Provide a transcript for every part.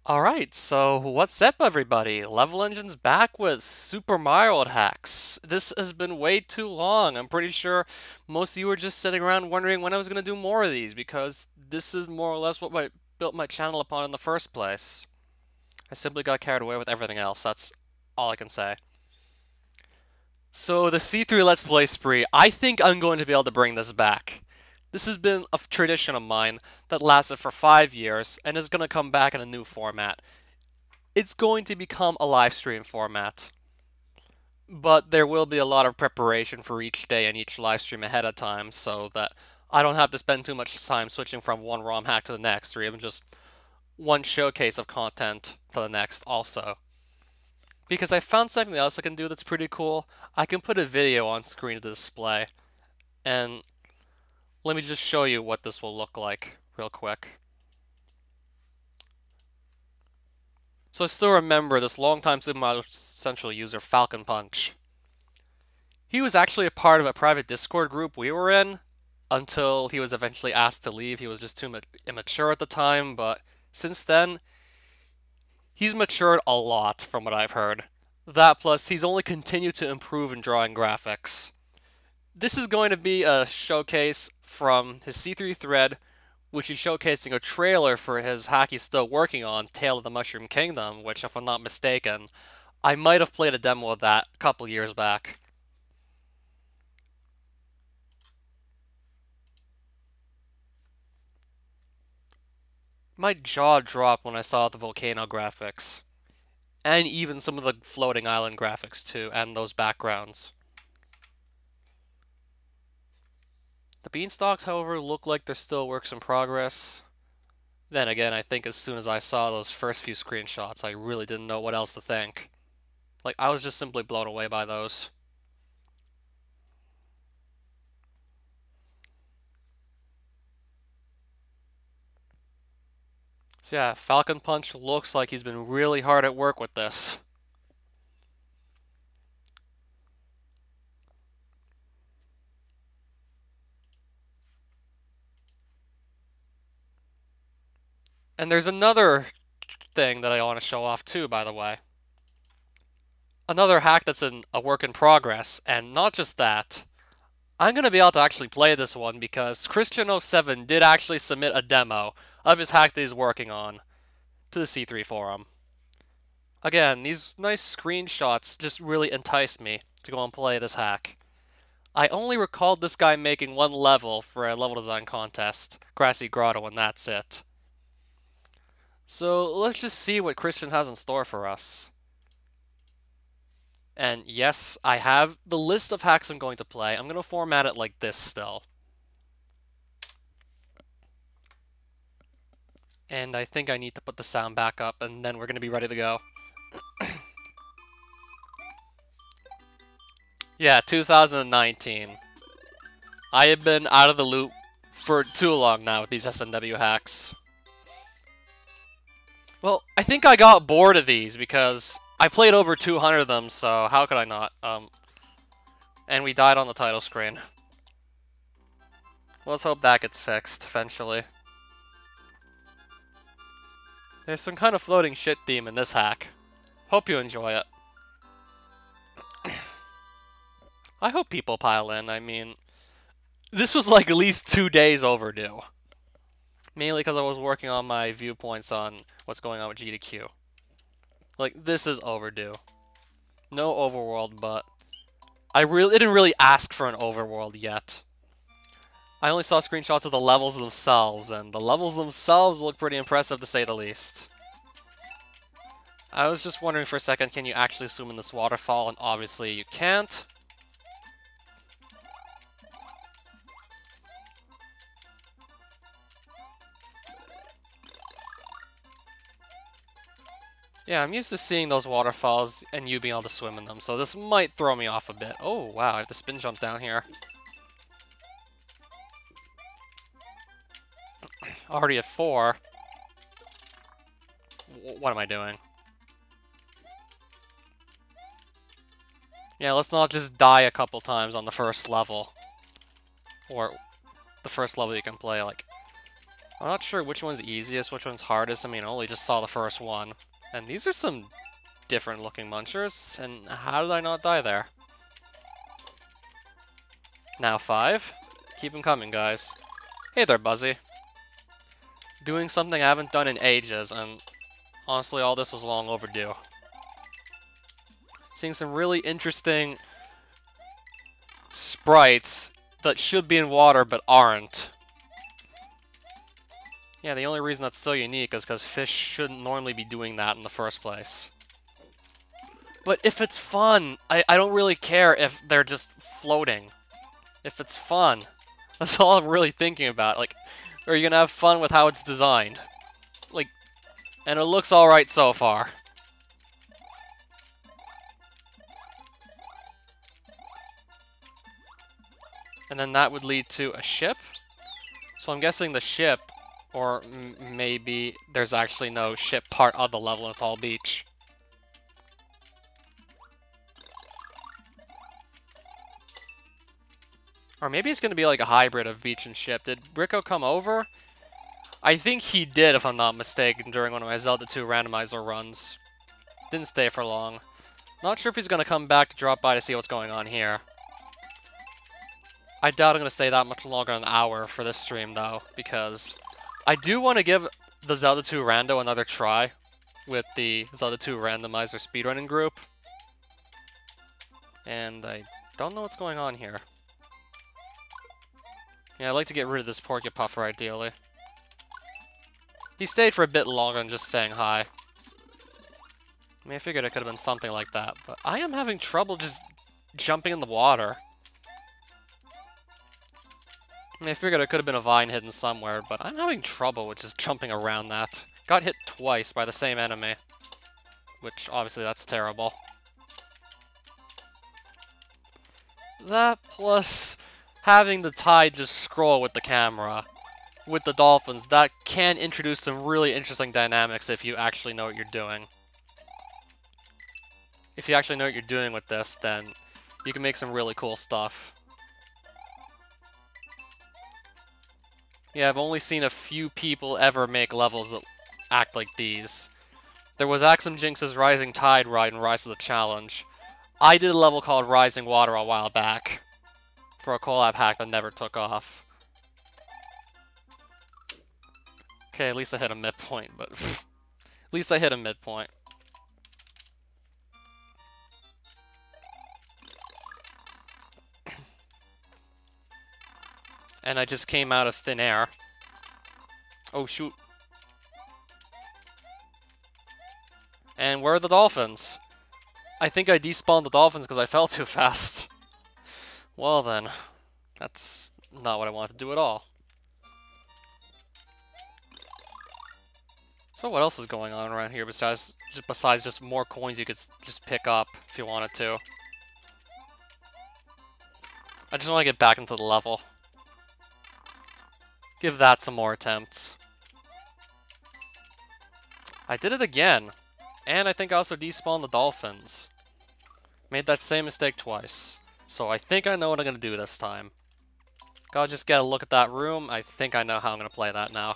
Alright, so what's up everybody? Level Engine's back with Super Mario World hacks. This has been way too long. I'm pretty sure most of you were just sitting around wondering when I was going to do more of these because this is more or less what I built my channel upon in the first place. I simply got carried away with everything else, that's all I can say. So the C3 Let's Play spree, I think I'm going to be able to bring this back. This has been a tradition of mine that lasted for 5 years and is going to come back in a new format. It's going to become a live stream format, but there will be a lot of preparation for each day and each live stream ahead of time so that I don't have to spend too much time switching from one ROM hack to the next or even just one showcase of content to the next also. Because I found something else I can do that's pretty cool. I can put a video on screen to display, and let me just show you what this will look like real quick. So I still remember this longtime Super Mario Central user, Falcon Punch. He was actually a part of a private Discord group we were in until he was eventually asked to leave. He was just too immature at the time, but since then, he's matured a lot from what I've heard. That plus, he's only continued to improve in drawing graphics. This is going to be a showcase from his C3 thread, which he's showcasing a trailer for his hack he's still working on, Tale of the Mushroom Kingdom, which, if I'm not mistaken, I might have played a demo of that a couple years back. My jaw dropped when I saw the volcano graphics. And even some of the floating island graphics too, and those backgrounds. The beanstalks, however, look like they're still works in progress. Then again, I think as soon as I saw those first few screenshots, I really didn't know what else to think. Like, I was just simply blown away by those. So yeah, Falcon Punch looks like he's been really hard at work with this. And there's another thing that I want to show off too, by the way. Another hack that's a work in progress, and not just that. I'm going to be able to actually play this one because Christian07 did actually submit a demo of his hack that he's working on to the C3 forum. Again, these nice screenshots just really enticed me to go and play this hack. I only recalled this guy making one level for a level design contest, Grassy Grotto, and that's it. So let's just see what Christian has in store for us. And yes, I have the list of hacks I'm going to play. I'm going to format it like this still. And I think I need to put the sound back up, and then we're going to be ready to go. Yeah, 2019. I have been out of the loop for too long now with these SNW hacks. Well, I think I got bored of these because I played over 200 of them, so how could I not? And we died on the title screen. Let's hope that gets fixed eventually. There's some kind of floating shit theme in this hack. Hope you enjoy it. I hope people pile in. I mean, this was like at least 2 days overdue. Mainly because I was working on my viewpoints on what's going on with GDQ. Like, this is overdue. No overworld, but I didn't really ask for an overworld yet. I only saw screenshots of the levels themselves, and the levels themselves look pretty impressive to say the least. I was just wondering for a second, can you actually zoom in this waterfall? And obviously you can't. Yeah, I'm used to seeing those waterfalls and you being able to swim in them, so this might throw me off a bit. Oh, wow, I have to spin jump down here. Already at 4. What am I doing? Yeah, let's not just die a couple times on the first level. Or the first level you can play, like, I'm not sure which one's easiest, which one's hardest. I mean, I only just saw the first one. And these are some different looking munchers, and how did I not die there? Now 5. Keep them coming, guys. Hey there, Buzzy. Doing something I haven't done in ages, and honestly, all this was long overdue. Seeing some really interesting sprites that should be in water but aren't. Yeah, the only reason that's so unique is because fish shouldn't normally be doing that in the first place. But if it's fun, I don't really care if they're just floating. If it's fun, that's all I'm really thinking about. Like, are you gonna have fun with how it's designed? Like, and it looks alright so far. And then that would lead to a ship. So I'm guessing the ship, or maybe there's actually no ship part of the level, it's all beach. Or maybe it's going to be like a hybrid of beach and ship. Did Rico come over? I think he did, if I'm not mistaken, during one of my Zelda 2 randomizer runs. Didn't stay for long. Not sure if he's going to come back to drop by to see what's going on here. I doubt I'm going to stay that much longer than an hour for this stream, though, because I do want to give the Zelda 2 rando another try with the Zelda 2 randomizer speedrunning group. And I don't know what's going on here. Yeah, I'd like to get rid of this Porcupuffer, ideally. He stayed for a bit longer than just saying hi. I mean, I figured it could have been something like that, but I am having trouble just jumping in the water. I mean, I figured it could have been a vine hidden somewhere, but I'm having trouble with just jumping around that. Got hit twice by the same enemy, which, obviously, that's terrible. That plus having the tide just scroll with the camera, with the dolphins, that can introduce some really interesting dynamics if you actually know what you're doing. If you actually know what you're doing with this, then you can make some really cool stuff. Yeah, I've only seen a few people ever make levels that act like these. There was Axum Jinx's Rising Tide ride in Rise of the Challenge. I did a level called Rising Water a while back for a collab hack that never took off. Okay, at least I hit a midpoint, but at least I hit a midpoint. And I just came out of thin air. Oh, shoot. And where are the dolphins? I think I despawned the dolphins because I fell too fast. Well then, that's not what I wanted to do at all. So what else is going on around here besides just more coins you could just pick up if you wanted to? I just want to get back into the level. Give that some more attempts. I did it again. And I think I also despawned the dolphins. Made that same mistake twice. So I think I know what I'm going to do this time. Gotta just get a look at that room. I think I know how I'm going to play that now.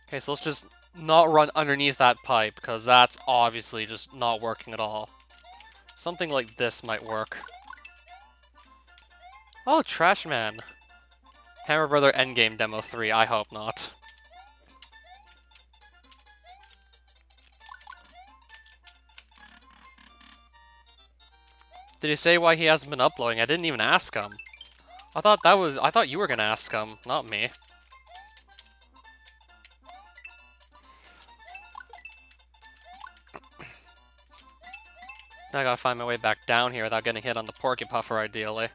Okay, so let's just not run underneath that pipe, because that's obviously just not working at all. Something like this might work. Oh, Trash Man. Hammer Brother Endgame Demo 3, I hope not. Did he say why he hasn't been uploading? I didn't even ask him. I thought you were gonna ask him, not me. Now I gotta find my way back down here without getting hit on the Porcupuffer, ideally.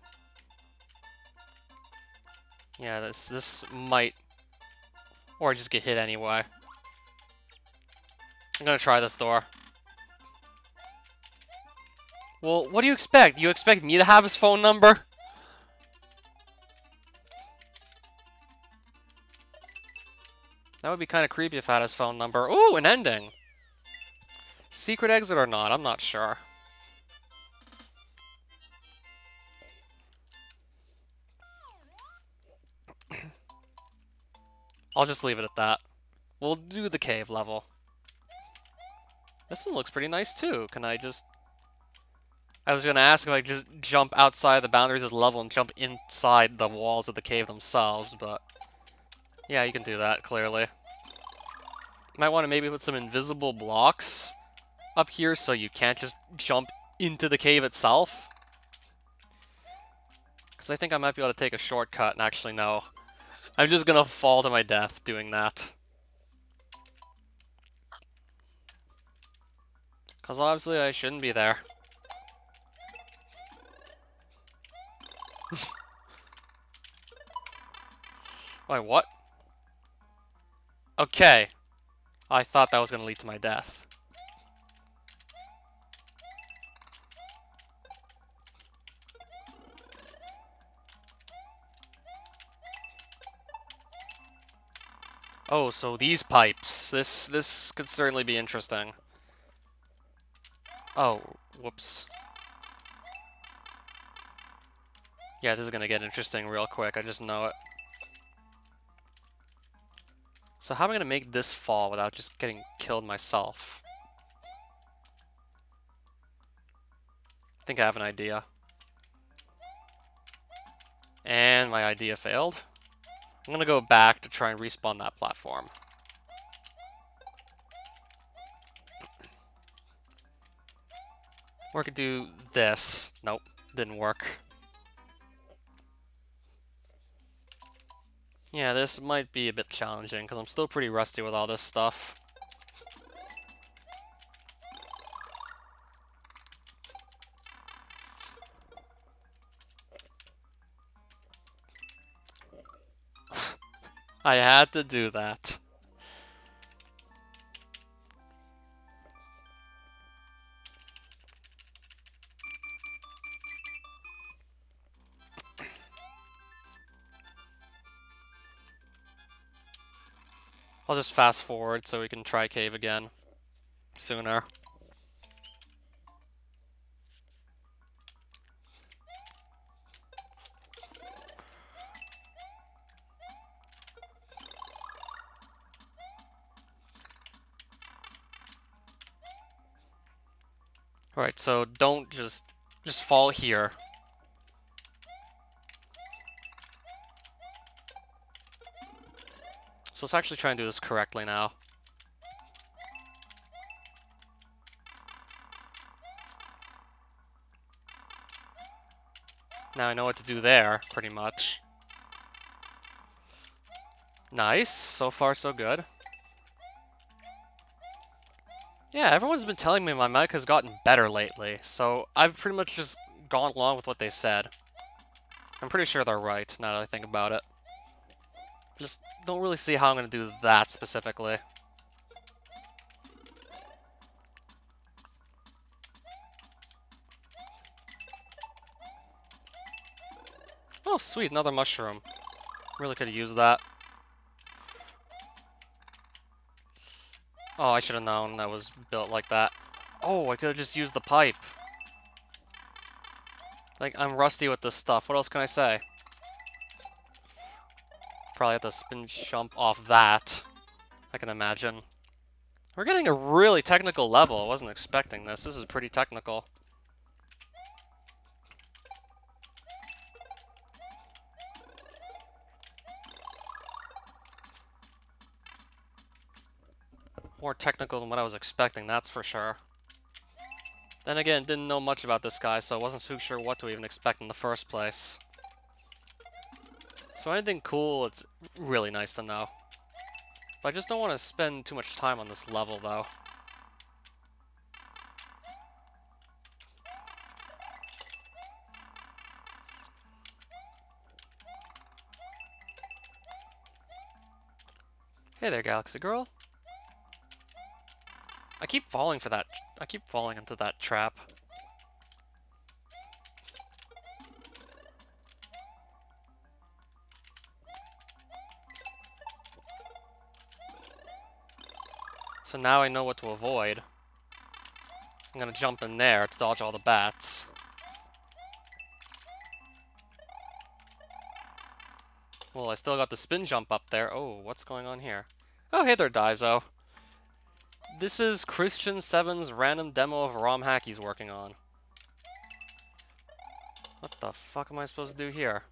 Yeah, this might... Or just get hit anyway. I'm gonna try this door. Well, what do you expect? You expect me to have his phone number? That would be kind of creepy if I had his phone number. Ooh, an ending! Secret exit or not, I'm not sure. I'll just leave it at that. We'll do the cave level. This one looks pretty nice too. Can I just... I was gonna ask if I could just jump outside the boundaries of the level and jump inside the walls of the cave themselves, but... yeah, you can do that, clearly. Might want to maybe put some invisible blocks up here so you can't just jump into the cave itself. Because I think I might be able to take a shortcut, and actually no. I'm just gonna fall to my death doing that. Because obviously I shouldn't be there. Wait, what? Okay. I thought that was gonna lead to my death. Oh, so these pipes. This could certainly be interesting. Oh, whoops. Yeah, this is gonna get interesting real quick, I just know it. So how am I gonna make this fall without just getting killed myself? I think I have an idea. And my idea failed. I'm gonna go back to try and respawn that platform. Or I could do this. Nope, didn't work. Yeah, this might be a bit challenging, because I'm still pretty rusty with all this stuff. I had to do that. I'll just fast forward so we can try cave again sooner. Alright, so don't just fall here. So let's actually try and do this correctly now. Now I know what to do there, pretty much. Nice, so far so good. Yeah, everyone's been telling me my mic has gotten better lately, so I've pretty much just gone along with what they said. I'm pretty sure they're right, now that I think about it. Just don't really see how I'm going to do that specifically. Oh, sweet, another mushroom. Really could have used that. Oh, I should have known that was built like that. Oh, I could have just used the pipe. Like, I'm rusty with this stuff. What else can I say? Probably have to spin jump off that, I can imagine. We're getting a really technical level. I wasn't expecting this. This is pretty technical. More technical than what I was expecting, that's for sure. Then again, didn't know much about this guy, so I wasn't too sure what to even expect in the first place. So anything cool, it's really nice to know. But I just don't want to spend too much time on this level, though. Hey there, Galaxy Girl. I keep falling for that. I keep falling into that trap. So now I know what to avoid. I'm gonna jump in there to dodge all the bats. Well, I still got the spin jump up there. Oh, what's going on here? Oh, hey there, Daizo. This is Christian 7's random demo of a ROM hack he's working on. What the fuck am I supposed to do here?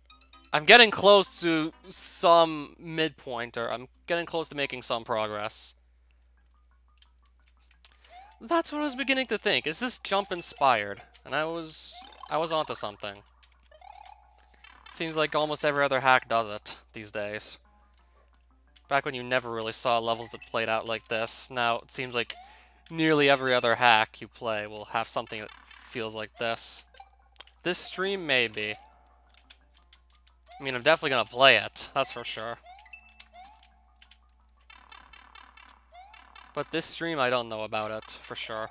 I'm getting close to some midpoint, or I'm getting close to making some progress. That's what I was beginning to think. Is this jump inspired? And I was onto something. Seems like almost every other hack does it these days. Back when you never really saw levels that played out like this, now it seems like nearly every other hack you play will have something that feels like this. This stream, maybe. I mean, I'm definitely gonna play it, that's for sure. But this stream, I don't know about it, for sure.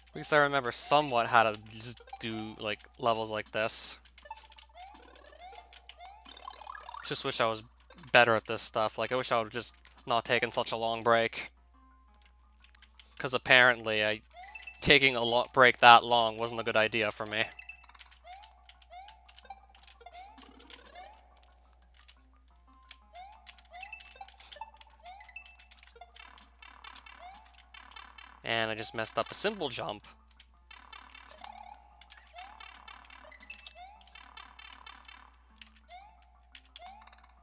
At least I remember somewhat how to just do, like, levels like this. Just wish I was better at this stuff. Like, I wish I would have just not taken such a long break. Because apparently, taking a break that long wasn't a good idea for me. And I just messed up a simple jump.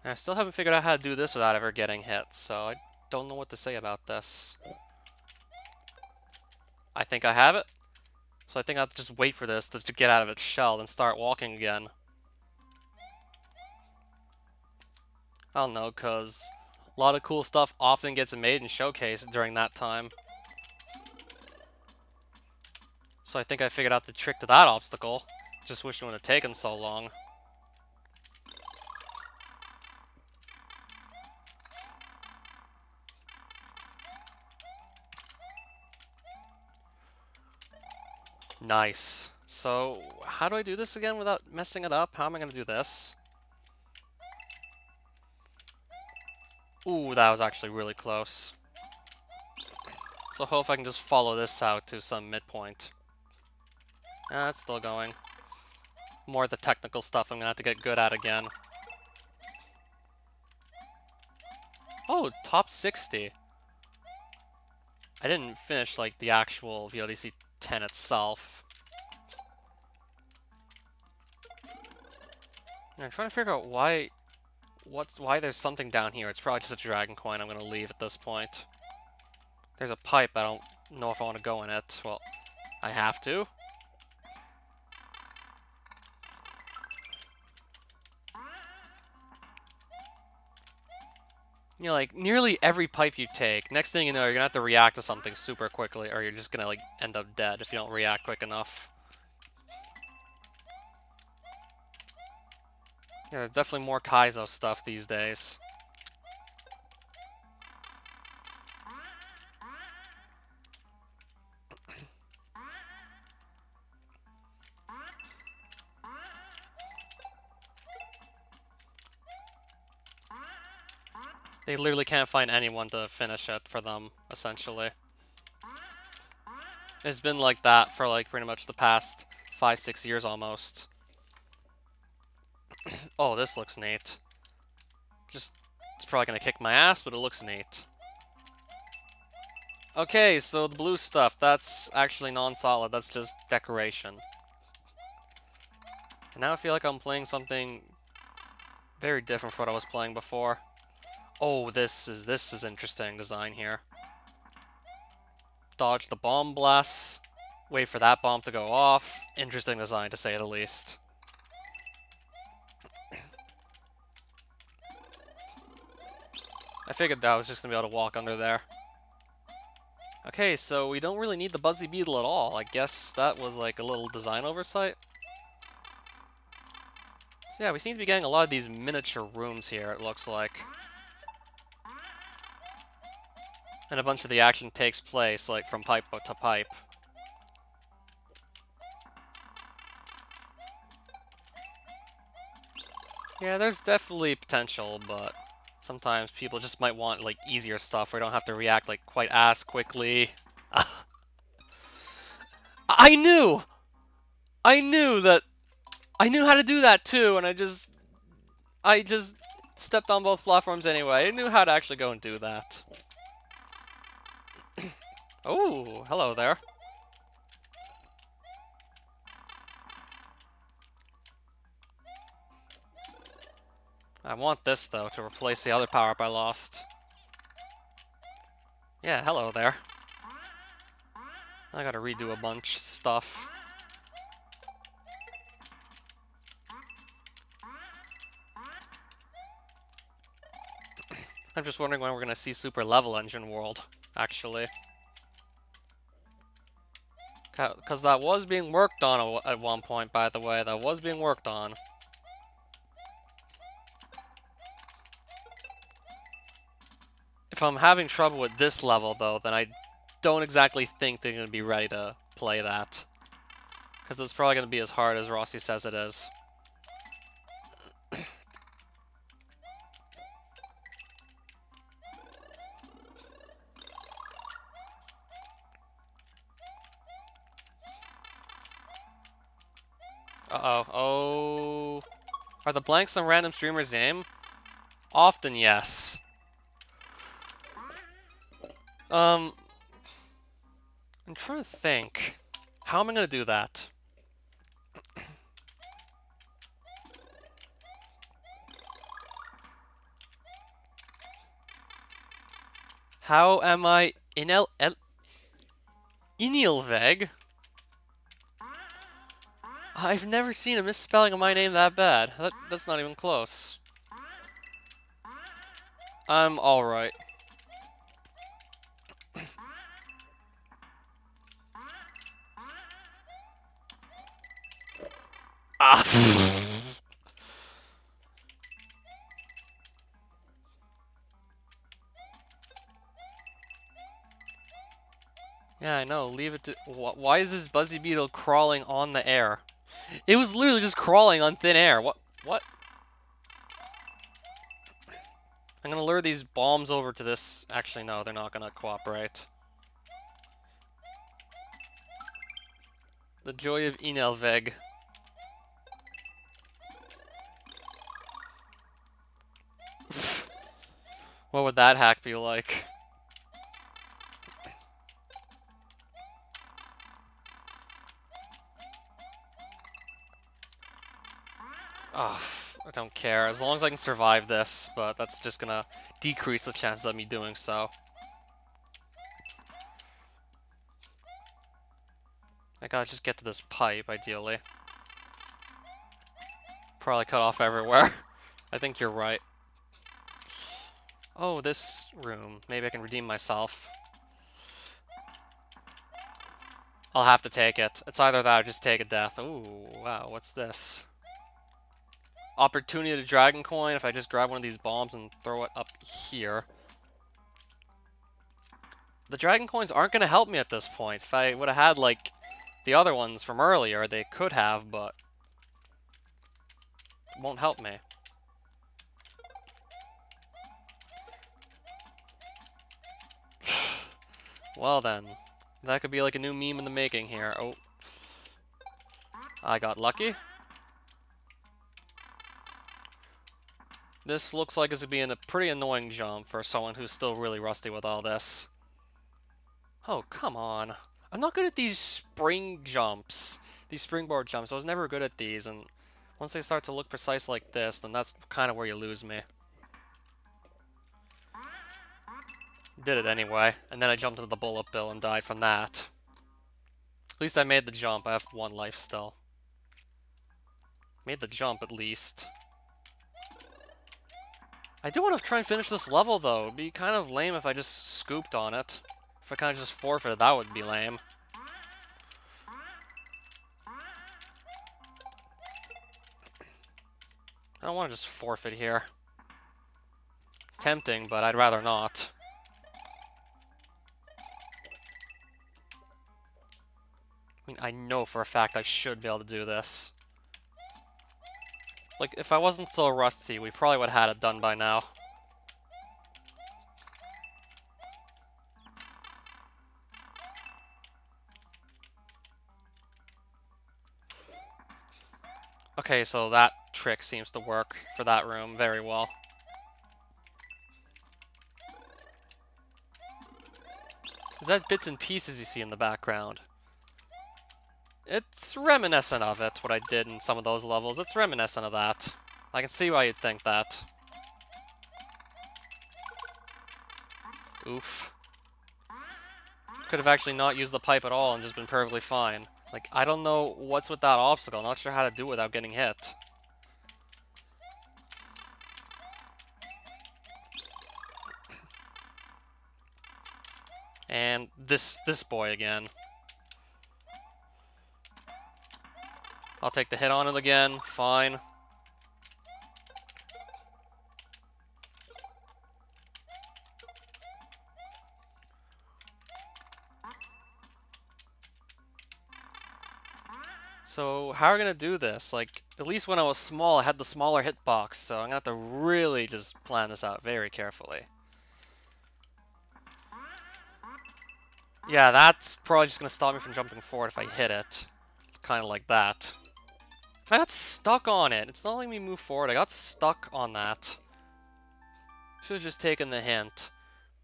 And I still haven't figured out how to do this without ever getting hit, so I don't know what to say about this. I think I have it. So I think I'll just wait for this to get out of its shell and start walking again. I don't know, because a lot of cool stuff often gets made and showcased during that time. So I think I figured out the trick to that obstacle. Just wish it wouldn't have taken so long. Nice. So, how do I do this again without messing it up? How am I going to do this? Ooh, that was actually really close. So I hope I can just follow this out to some midpoint. It's still going. More of the technical stuff I'm going to have to get good at again. Oh, top 60. I didn't finish, like, the actual VLDC 10 itself. And I'm trying to figure out why there's something down here. It's probably just a dragon coin I'm going to leave at this point. There's a pipe. I don't know if I want to go in it. Well, I have to. You know, like, nearly every pipe you take, next thing you know, you're gonna have to react to something super quickly, or you're just gonna, like, end up dead if you don't react quick enough. Yeah, there's definitely more Kaizo stuff these days. They literally can't find anyone to finish it for them, essentially. It's been like that for, like, pretty much the past 5-6 years almost. Oh, this looks neat. It's probably gonna kick my ass, but it looks neat. Okay, so the blue stuff, that's actually non-solid, that's just decoration. And now I feel like I'm playing something very different from what I was playing before. Oh, this is interesting design here. Dodge the bomb blasts. Wait for that bomb to go off. Interesting design, to say the least. I figured that I was just going to be able to walk under there. Okay, so we don't really need the Buzzy Beetle at all. I guess that was like a little design oversight. So yeah, we seem to be getting a lot of these miniature rooms here, it looks like. And a bunch of the action takes place, like, from pipe to pipe. Yeah, there's definitely potential, but Sometimes people just might want, like, easier stuff where you don't have to react, like, quite as quickly. I knew! I knew that... I knew how to do that, too, and I just stepped on both platforms anyway. I knew how to actually go and do that. Oh, hello there. I want this, though, to replace the other power-up I lost. Yeah, hello there. I gotta redo a bunch of stuff. I'm just wondering when we're gonna see Super Level Engine World, actually. Because that was being worked on at one point, by the way. That was being worked on. If I'm having trouble with this level, though, then I don't exactly think they're going to be ready to play that. Because it's probably going to be as hard as Rossi says it is. Uh-oh. Oh. Are the blanks some random streamer's name? Often, yes. I'm trying to think. How am I going to do that? How am I Inilveg? I've never seen a misspelling of my name that bad. That's not even close. I'm alright. Ah! Yeah, I know. Leave it to... Why is this Buzzy Beetle crawling on the air? It was literally just crawling on thin air. What? I'm gonna lure these bombs over to this... Actually, no, they're not gonna cooperate. The joy of Inelveg. What would that hack be like? Ugh, I don't care. As long as I can survive this, but that's just gonna decrease the chances of me doing so. I gotta just get to this pipe, ideally. Probably cut off everywhere. I think you're right. Oh, this room. Maybe I can redeem myself. I'll have to take it. It's either that or just take a death. Ooh, wow, what's this? Opportunity to Dragon Coin if I just grab one of these bombs and throw it up here. The Dragon Coins aren't going to help me at this point. If I would have had, like, the other ones from earlier, they could have, but it won't help me. Well then, that could be like a new meme in the making here. Oh. I got lucky. This looks like it's going to be a pretty annoying jump for someone who's still really rusty with all this. Oh, come on. I'm not good at these spring jumps. These springboard jumps. I was never good at these, and once they start to look precise like this, then that's kind of where you lose me. Did it anyway, and then I jumped into the bullet bill and died from that. At least I made the jump. I have 1 life still. Made the jump, at least. I do want to try and finish this level, though. It'd be kind of lame if I just scooped on it. If I kind of just forfeited, that would be lame. I don't want to just forfeit here. Tempting, but I'd rather not. I mean, I know for a fact I should be able to do this. Like, if I wasn't so rusty, we probably would have had it done by now. Okay, so that trick seems to work for that room very well. Is that bits and pieces you see in the background? It's reminiscent of it, what I did in some of those levels. It's reminiscent of that. I can see why you'd think that. Oof. Could have actually not used the pipe at all and just been perfectly fine. Like, I don't know what's with that obstacle. I'm not sure how to do it without getting hit. And this boy again. I'll take the hit on it again. Fine. So, how are we gonna do this? Like, at least when I was small, I had the smaller hitbox, so I'm gonna have to really just plan this out very carefully. Yeah, that's probably just gonna stop me from jumping forward if I hit it. Kind of like that. I got stuck on it. It's not letting me move forward. I got stuck on that. Should have just taken the hint.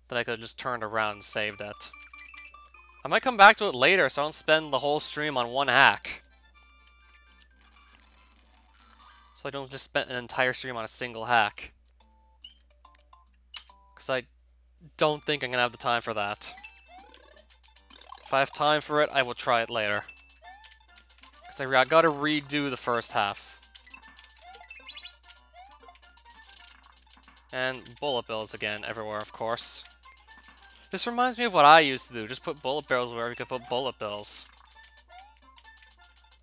Then I could have just turned around and saved it. I might come back to it later so I don't spend the whole stream on one hack. So I don't just spend an entire stream on a single hack. Because I don't think I'm going to have the time for that. If I have time for it, I will try it later. Because I gotta redo the first half. And bullet bills again, everywhere, of course. This reminds me of what I used to do. Just put bullet bills wherever you could put bullet bills.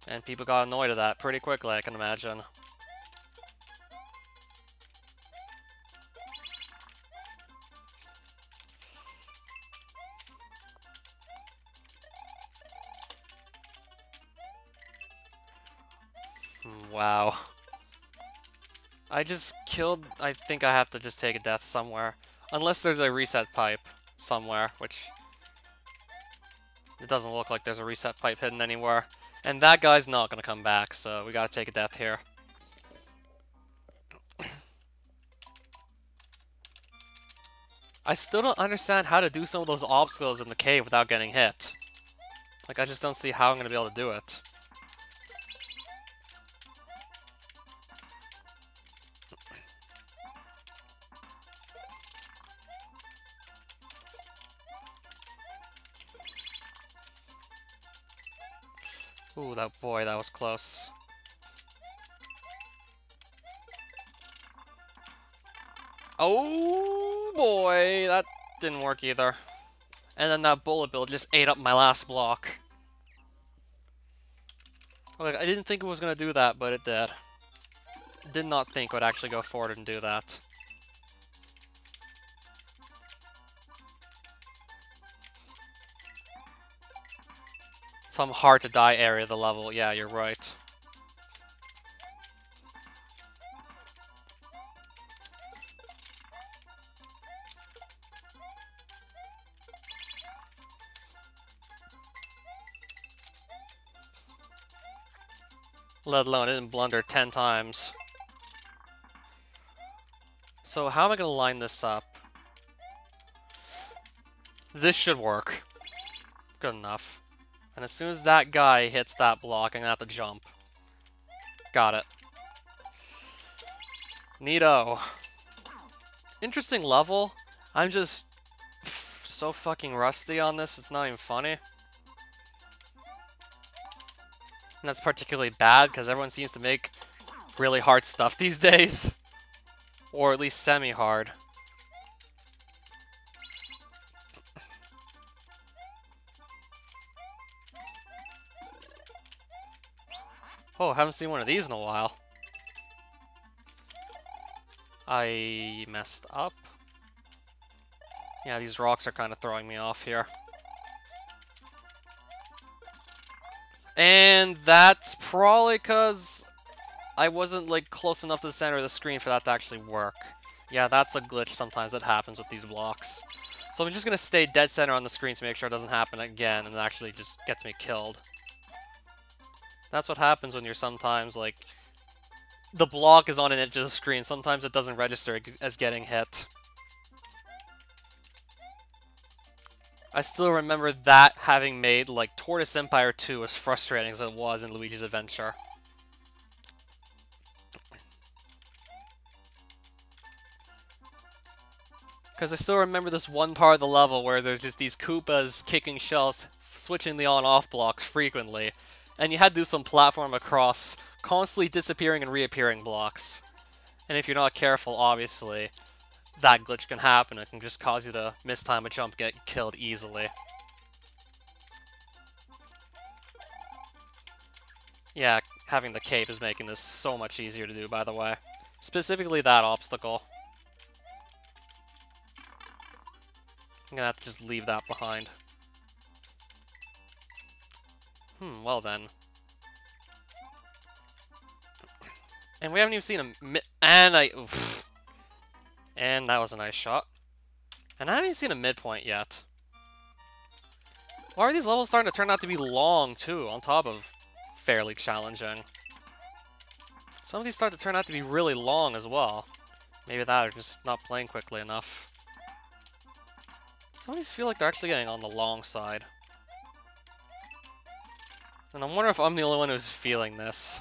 And people got annoyed at that pretty quickly, I can imagine. Wow. I just killed... I think I have to just take a death somewhere. Unless there's a reset pipe somewhere, which... It doesn't look like there's a reset pipe hidden anywhere. And that guy's not gonna come back, so we gotta take a death here. I still don't understand how to do some of those obstacles in the cave without getting hit. Like, I just don't see how I'm gonna be able to do it. Ooh, that was close. Oh boy, that didn't work either. And then that bullet bill just ate up my last block. Like, I didn't think it was gonna do that, but it did. Did not think it would actually go forward and do that. Some hard to die area of the level. Yeah, you're right. Let alone it didn't blunder 10 times. So how am I going to line this up? This should work. Good enough. And as soon as that guy hits that block, I'm going to have to jump. Got it. Neato. Interesting level. I'm just so fucking rusty on this, it's not even funny. And that's particularly bad, because everyone seems to make really hard stuff these days. Or at least semi-hard. Oh, haven't seen one of these in a while. I messed up. Yeah, these rocks are kind of throwing me off here. And that's probably because I wasn't, like, close enough to the center of the screen for that to actually work. Yeah, that's a glitch sometimes that happens with these blocks. So I'm just going to stay dead center on the screen to make sure it doesn't happen again and it actually just gets me killed. That's what happens when you're sometimes, like, the block is on an edge of the screen, sometimes it doesn't register as getting hit. I still remember that having made, like, Tortoise Empire 2 as frustrating as it was in Luigi's Adventure. Because I still remember this one part of the level where there's just these Koopas kicking shells, switching the on-off blocks frequently, and you had to do some platform across constantly disappearing and reappearing blocks. And if you're not careful, obviously, that glitch can happen. It can just cause you to miss time a jump, get killed easily. Yeah, having the cape is making this so much easier to do, by the way. Specifically that obstacle. I'm gonna have to just leave that behind. Well then. And we haven't even seen oof. And that was a nice shot. And I haven't even seen a midpoint yet. Why are these levels starting to turn out to be long, too, on top of fairly challenging? Some of these start to turn out to be really long as well. Maybe that, or just not playing quickly enough. Some of these feel like they're actually getting on the long side. And I'm wondering if I'm the only one who's feeling this.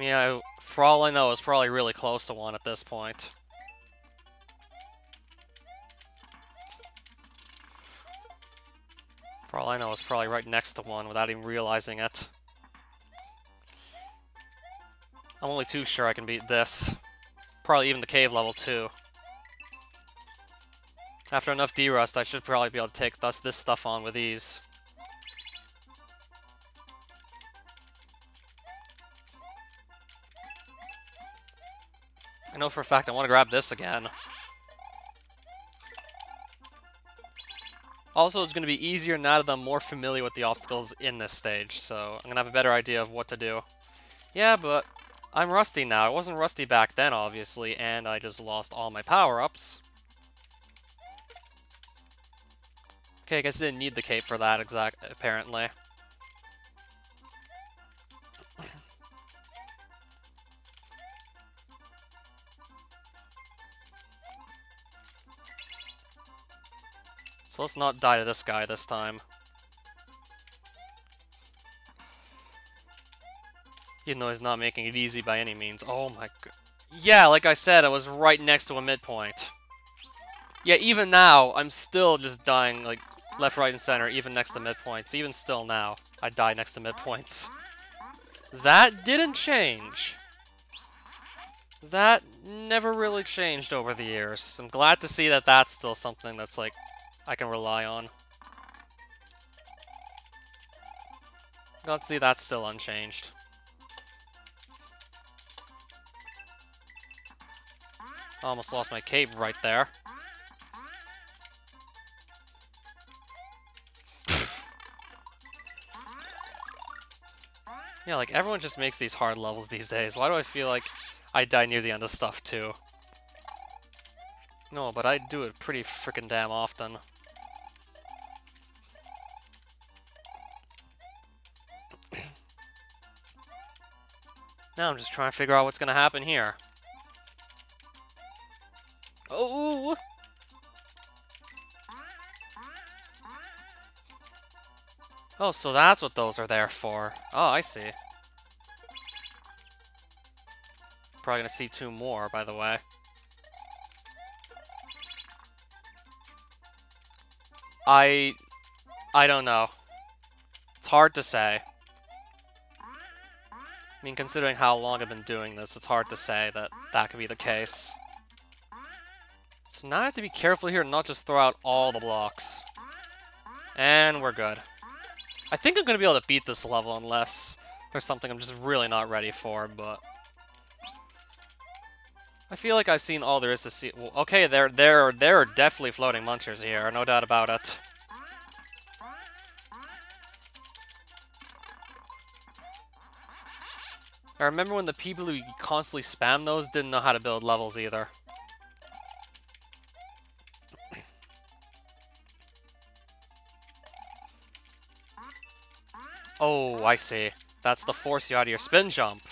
Yeah, for all I know, it's probably really close to one at this point. For all I know, it's probably right next to one without even realizing it. I'm only too sure I can beat this. Probably even the cave level too. After enough D-Rust, I should probably be able to take this stuff on with ease. I know for a fact I want to grab this again. Also, it's going to be easier now that I'm more familiar with the obstacles in this stage, so I'm going to have a better idea of what to do. Yeah, but I'm rusty now. I wasn't rusty back then, obviously, and I just lost all my power-ups. Okay, I guess I didn't need the cape for that apparently. So let's not die to this guy this time. Even though he's not making it easy by any means. Oh my god. Yeah, like I said, I was right next to a midpoint. Yeah, even now, I'm still just dying, like, left, right, and center, even next to midpoints. Even still now, I die next to midpoints. That didn't change. That never really changed over the years. I'm glad to see that that's still something that's, like, I can rely on. Let's see, that's still unchanged. Almost lost my cape right there. Yeah, like, everyone just makes these hard levels these days. Why do I feel like I die near the end of stuff, too? No, but I do it pretty freaking damn often. Now I'm just trying to figure out what's gonna happen here. Oh! Oh, so that's what those are there for. Oh, I see. Probably gonna see two more, by the way. I don't know. It's hard to say. I mean, considering how long I've been doing this, it's hard to say that that could be the case. So now I have to be careful here and not just throw out all the blocks. And we're good. I think I'm going to be able to beat this level unless there's something I'm just really not ready for, but... I feel like I've seen all there is to see. Well, okay, there are definitely floating munchers here, no doubt about it. I remember when the people who constantly spam those didn't know how to build levels either. Oh, I see. That's to force you out of your spin jump.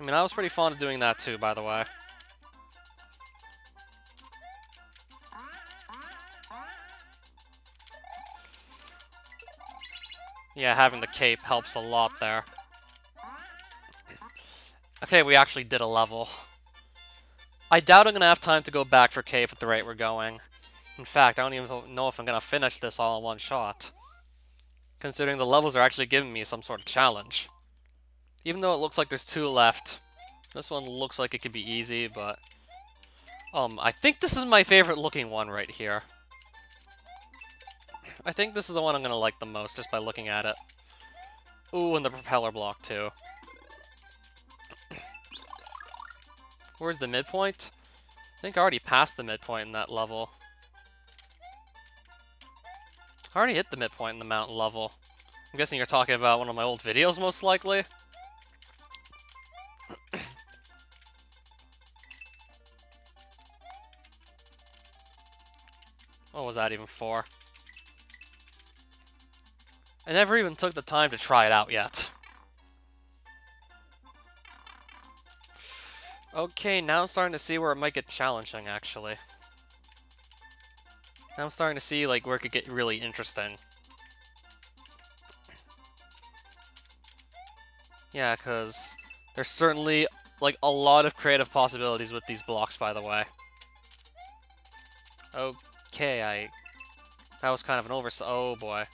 I mean, I was pretty fond of doing that too, by the way. Yeah, having the cape helps a lot there. Okay, we actually did a level. I doubt I'm gonna have time to go back for cape at the rate we're going. In fact, I don't even know if I'm gonna finish this all in one shot, considering the levels are actually giving me some sort of challenge. Even though it looks like there's 2 left, this one looks like it could be easy, but... I think this is my favorite looking one right here. I think this is the one I'm gonna like the most, just by looking at it. Ooh, and the propeller block, too. Where's the midpoint? I think I already passed the midpoint in that level. I already hit the midpoint in the mountain level. I'm guessing you're talking about one of my old videos, most likely? What was that even for? I never even took the time to try it out yet. Okay, now I'm starting to see where it might get challenging, actually. Now I'm starting to see, like, where it could get really interesting. Yeah, because there's certainly, like, a lot of creative possibilities with these blocks, by the way. Okay, that was kind of an oversight. Oh, boy.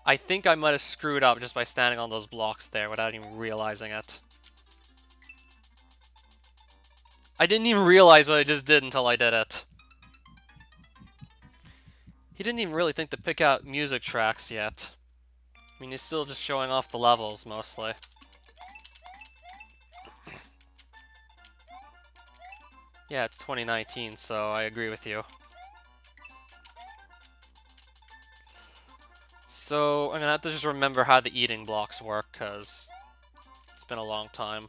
I think I might have screwed up just by standing on those blocks there without even realizing it. I didn't even realize what I just did until I did it. He didn't even really think to pick out music tracks yet. I mean, he's still just showing off the levels, mostly. Yeah, it's 2019, so I agree with you. So, I'm gonna have to just remember how the eating blocks work, because it's been a long time.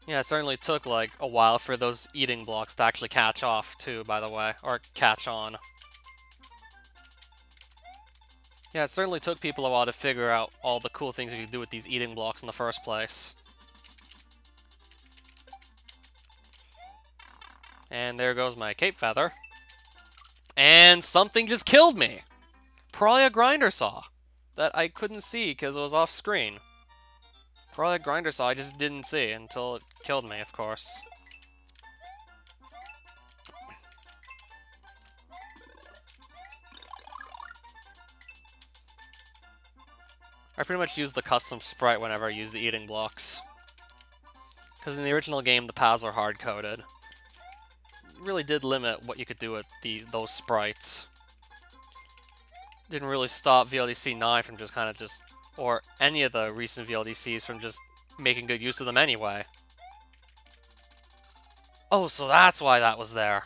Yeah, it certainly took, like, a while for those eating blocks to actually catch off, too, by the way. Or catch on. Yeah, it certainly took people a while to figure out all the cool things you could do with these eating blocks in the first place. And there goes my cape feather. And something just killed me! Probably a grinder saw that I couldn't see because it was off screen. Probably a grinder saw I just didn't see until it killed me, of course. I pretty much use the custom sprite whenever I use the eating blocks. Because in the original game, the paths are hard-coded. It really did limit what you could do with those sprites. Didn't really stop VLDC 9 from just kind of just... or any of the recent VLDCs from just making good use of them anyway. Oh, so that's why that was there.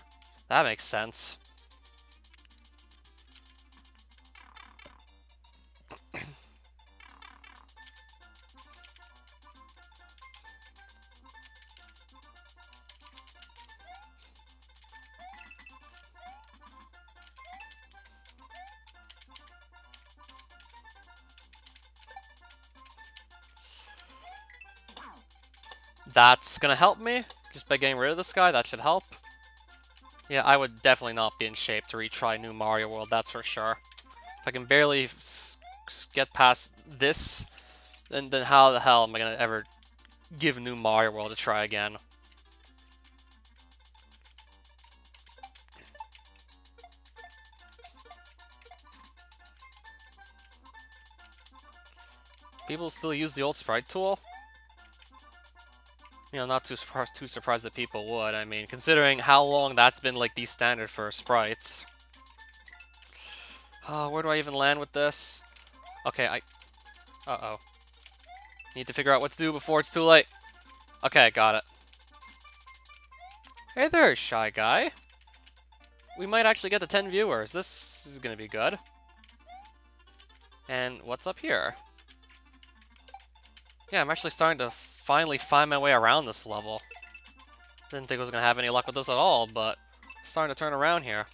That makes sense. That's gonna help me, just by getting rid of this guy, that should help. Yeah, I would definitely not be in shape to retry New Mario World, that's for sure. If I can barely get past this, then how the hell am I gonna ever give New Mario World a try again? People still use the old sprite tool? You know, not too surprised that people would. I mean, considering how long that's been, like, the standard for sprites. Where do I even land with this? Okay, uh-oh. Need to figure out what to do before it's too late. Okay, got it. Hey there, Shy Guy. We might actually get to 10 viewers. This is gonna be good. And what's up here? Yeah, I'm actually starting to finally find my way around this level. Didn't think I was gonna have any luck with this at all, but it's starting to turn around here.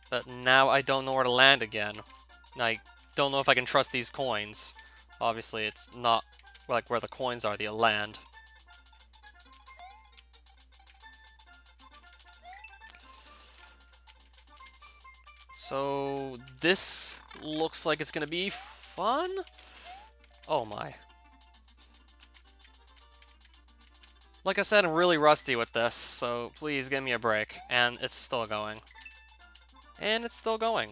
But now I don't know where to land again. I don't know if I can trust these coins. Obviously, it's not like where the coins are that you land. So this looks like it's gonna be fun? Oh my. Like I said, I'm really rusty with this, so please give me a break. And it's still going. And it's still going.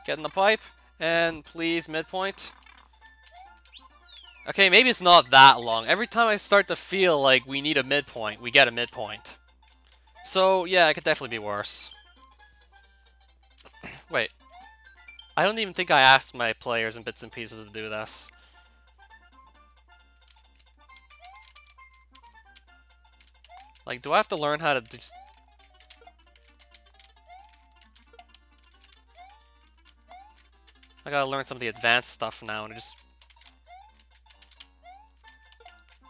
Get in the pipe, and please midpoint. Okay, maybe it's not that long. Every time I start to feel like we need a midpoint, we get a midpoint. So yeah, it could definitely be worse. Wait. I don't even think I asked my players in bits and pieces to do this. Like, do I have to learn how to just... I gotta learn some of the advanced stuff now and just...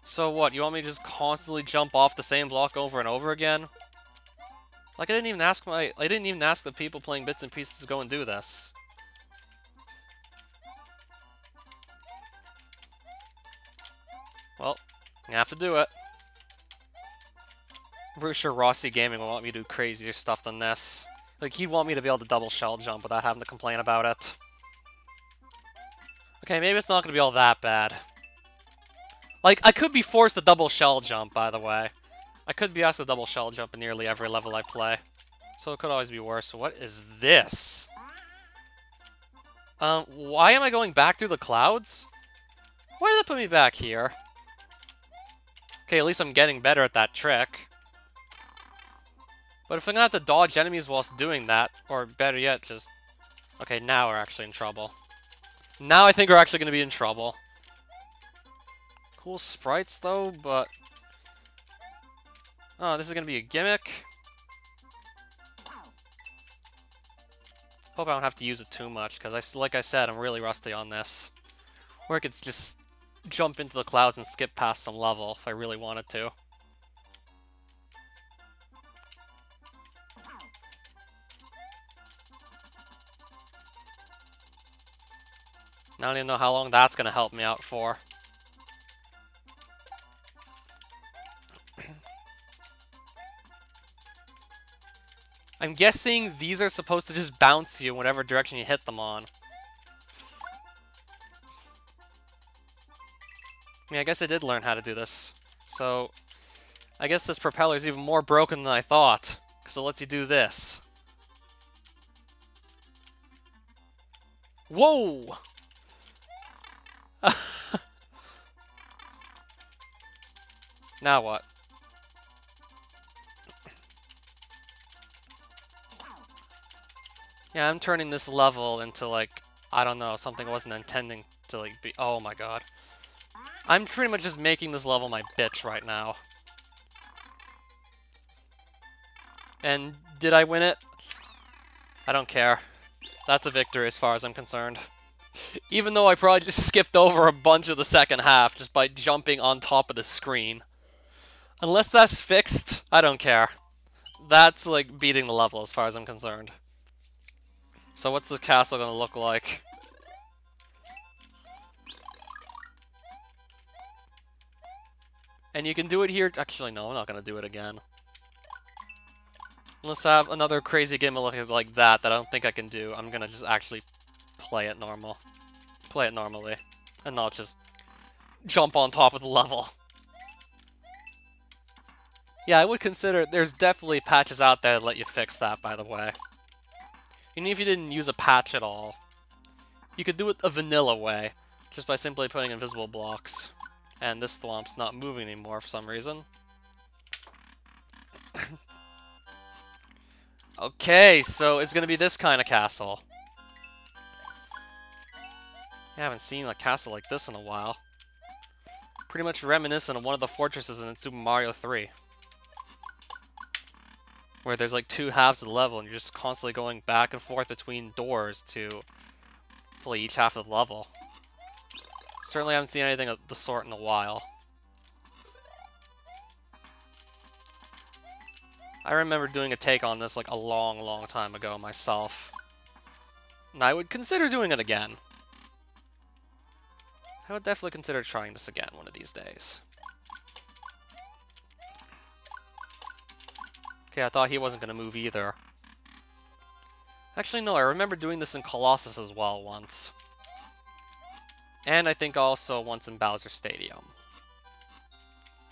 So what, you want me to just constantly jump off the same block over and over again? Like, I didn't even ask the people playing bits and pieces to go and do this. Well, I have to do it. I'm pretty sure Rossi Gaming will want me to do crazier stuff than this. Like, he'd want me to be able to double shell jump without having to complain about it. Okay, maybe it's not going to be all that bad. Like, I could be forced to double shell jump, by the way. I could be asked to double shell jump in nearly every level I play. So it could always be worse. What is this? Why am I going back through the clouds? Why did that put me back here? Okay, at least I'm getting better at that trick. But if I'm gonna have to dodge enemies whilst doing that, or better yet, just... Okay, now we're actually in trouble. Now I think we're actually gonna be in trouble. Cool sprites, though, but... Oh, this is gonna be a gimmick. Hope I don't have to use it too much, because like I said, I'm really rusty on this. Or I could just jump into the clouds and skip past some level if I really wanted to. I don't even know how long that's gonna help me out for. I'm guessing these are supposed to just bounce you in whatever direction you hit them on. I mean, I guess I did learn how to do this. So, I guess this propeller is even more broken than I thought, because it lets you do this. Whoa! Now what? Yeah, I'm turning this level into, like, I don't know, something I wasn't intending to, like, be... Oh my god. I'm pretty much just making this level my bitch right now. And did I win it? I don't care. That's a victory as far as I'm concerned. Even though I probably just skipped over a bunch of the second half just by jumping on top of the screen. Unless that's fixed, I don't care. That's, like, beating the level as far as I'm concerned. So what's this castle gonna look like? And you can do it here... Actually, no, I'm not gonna do it again. Unless I have another crazy game like that I don't think I can do, I'm gonna just actually play it normal. Play it normally. And not just jump on top of the level. Yeah, I would consider... There's definitely patches out there that let you fix that, by the way. Even if you didn't use a patch at all. You could do it a vanilla way, just by simply putting invisible blocks. And this thwomp's not moving anymore for some reason. Okay, so it's gonna be this kind of castle. I haven't seen a castle like this in a while. Pretty much reminiscent of one of the fortresses in Super Mario 3. Where there's like two halves of the level and you're just constantly going back and forth between doors to play each half of the level. Certainly haven't seen anything of the sort in a while. I remember doing a take on this like a long, long time ago myself. And I would consider doing it again. I would definitely consider trying this again one of these days. Okay, I thought he wasn't going to move either. Actually, no, I remember doing this in Colossus as well once. And I think also once in Bowser Stadium.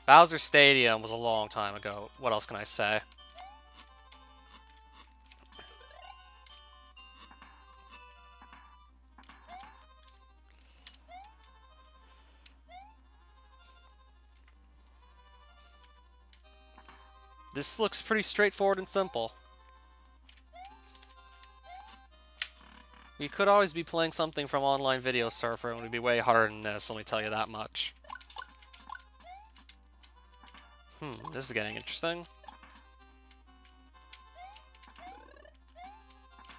Bowser Stadium was a long time ago. What else can I say? This looks pretty straightforward and simple. We could always be playing something from Online Video Surfer, and it would be way harder than this, let me tell you that much. This is getting interesting.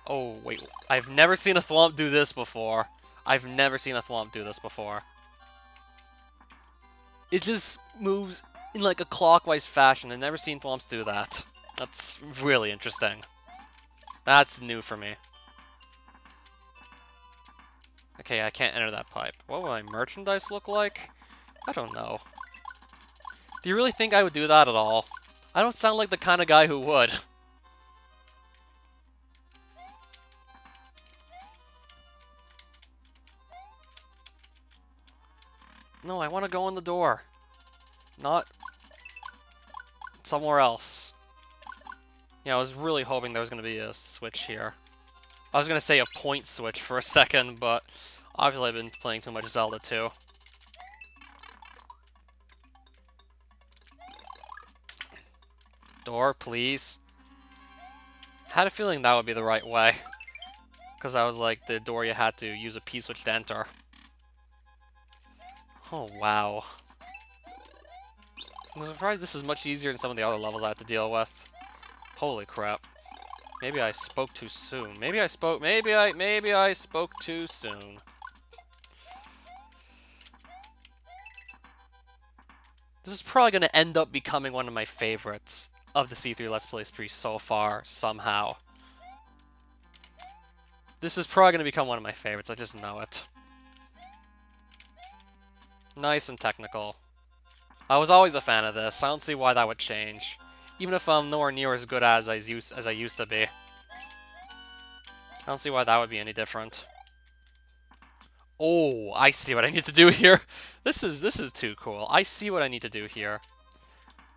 Oh, wait. I've never seen a Thwomp do this before. I've never seen a Thwomp do this before. It just moves in like a clockwise fashion. I've never seen Thwomps do that. That's really interesting. That's new for me. Okay, I can't enter that pipe. What will my merchandise look like? I don't know. Do you really think I would do that at all? I don't sound like the kind of guy who would. No, I want to go in the door. Not somewhere else. Yeah, I was really hoping there was going to be a switch here. I was going to say a point switch for a second, but obviously I've been playing too much Zelda too. Door, please. Had a feeling that would be the right way. Because I was like, the door you had to use a P-switch to enter. Oh, wow. I'm surprised this is much easier than some of the other levels I had to deal with. Holy crap. Maybe I spoke too soon. Maybe I spoke too soon. This is probably going to end up becoming one of my favorites of the C3 Let's Play spree so far, somehow. This is probably going to become one of my favorites, I just know it. Nice and technical. I was always a fan of this, I don't see why that would change. Even if I'm nowhere near as good as I used to be. I don't see why that would be any different. Oh, I see what I need to do here. This is too cool. I see what I need to do here.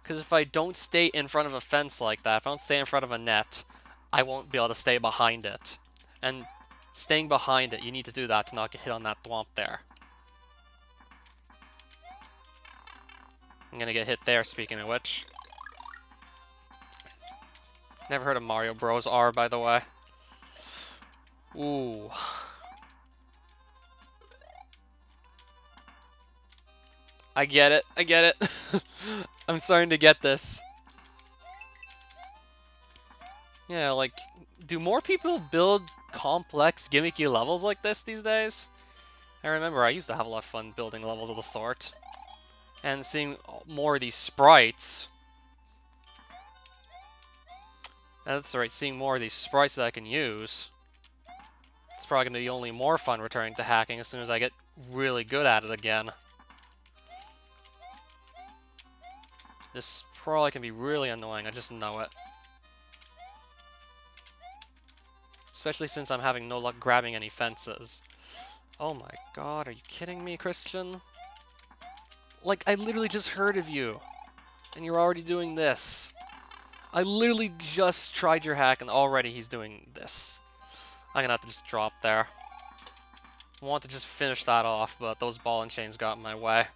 Because if I don't stay in front of a fence like that, if I don't stay in front of a net, I won't be able to stay behind it. And staying behind it, you need to do that to not get hit on that thwomp there. I'm gonna get hit there, speaking of which. Never heard of Mario Bros. R, by the way. Ooh. I get it. I get it. I'm starting to get this. Yeah, like, do more people build complex, gimmicky levels like this these days? I remember I used to have a lot of fun building levels of the sort. And seeing more of these sprites. That's right, seeing more of these sprites that I can use. It's probably going to be only more fun returning to hacking as soon as I get really good at it again. This probably can be really annoying, I just know it. Especially since I'm having no luck grabbing any fences. Oh my god, are you kidding me, Christian? Like, I literally just heard of you, and you're already doing this. I literally just tried your hack, and already he's doing this. I'm gonna have to just drop there. I want to just finish that off, but those ball and chains got in my way.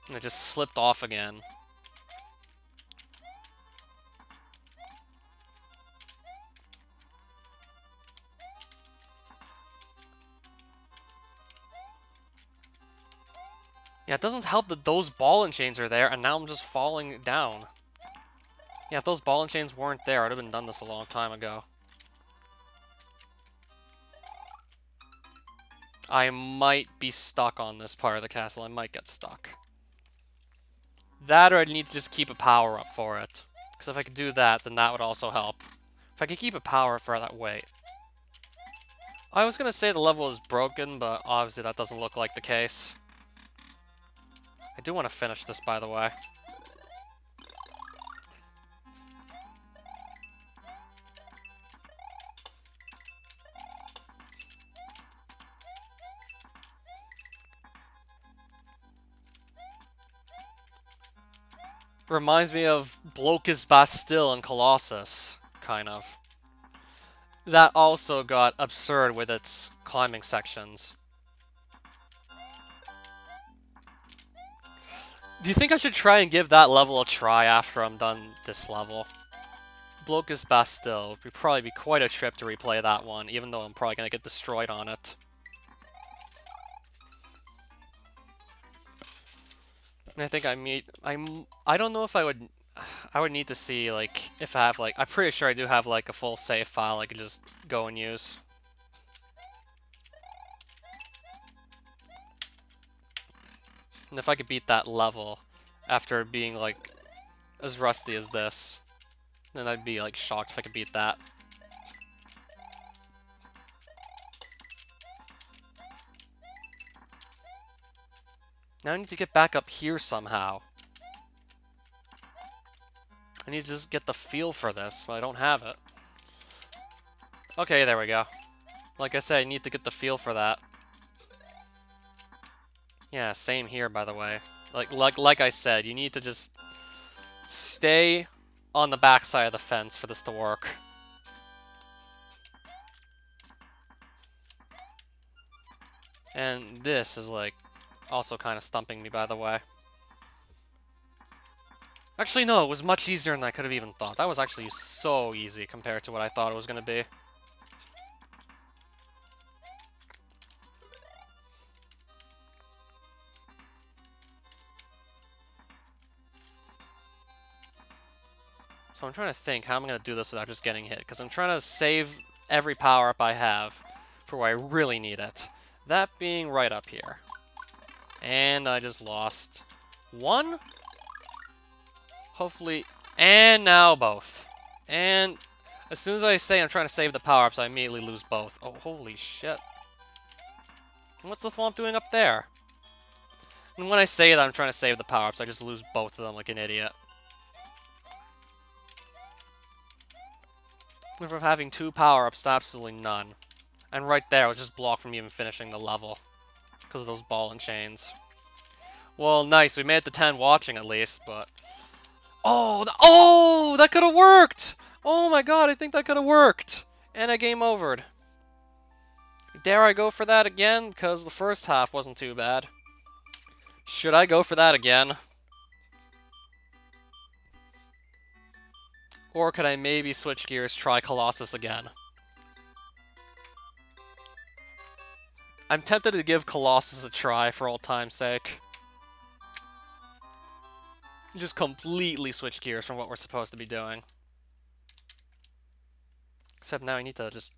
And it just slipped off again. Yeah, it doesn't help that those ball and chains are there, and now I'm just falling down. Yeah, if those ball and chains weren't there, I'd have been done this a long time ago. I might be stuck on this part of the castle. I might get stuck. That or I'd need to just keep a power up for it. Because if I could do that, then that would also help. If I could keep a power for that weight. I was going to say the level is broken, but obviously that doesn't look like the case. I do want to finish this, by the way. Reminds me of Blokus Bastille in Colossus, kind of. That also got absurd with its climbing sections. Do you think I should try and give that level a try after I'm done this level? Blokus Bastille would probably be quite a trip to replay that one, even though I'm probably gonna get destroyed on it. And I think I don't know if I would need to see, like, if I have, like, I'm pretty sure I do have, like, a full save file I could just go and use. And if I could beat that level after being, like, as rusty as this, then I'd be, like, shocked if I could beat that. Now I need to get back up here somehow. I need to just get the feel for this, but I don't have it. Okay, there we go. Like I said, I need to get the feel for that. Yeah, same here, by the way. Like I said, you need to just stay on the backside of the fence for this to work. And this is, like, also kind of stumping me, by the way. Actually, no, it was much easier than I could have even thought. That was actually so easy compared to what I thought it was going to be. So I'm trying to think how I'm going to do this without just getting hit, because I'm trying to save every power-up I have for where I really need it. That being right up here. And I just lost one? Hopefully, and now both. And as soon as I say I'm trying to save the power-ups, I immediately lose both. Oh, holy shit. What's the thwomp doing up there? And when I say that I'm trying to save the power-ups, I just lose both of them like an idiot. Went from having 2 power-ups to absolutely none. And right there, I was just blocked from even finishing the level. Because of those ball and chains. Well, nice. We made it to 10 watching at least, but... Oh, that could have worked! Oh my god, I think that could have worked! And I game overed. Dare I go for that again? Because the first half wasn't too bad. Should I go for that again? Or could I maybe switch gears, try Colossus again? I'm tempted to give Colossus a try for old time's sake. Just completely switch gears from what we're supposed to be doing. Except now I need to just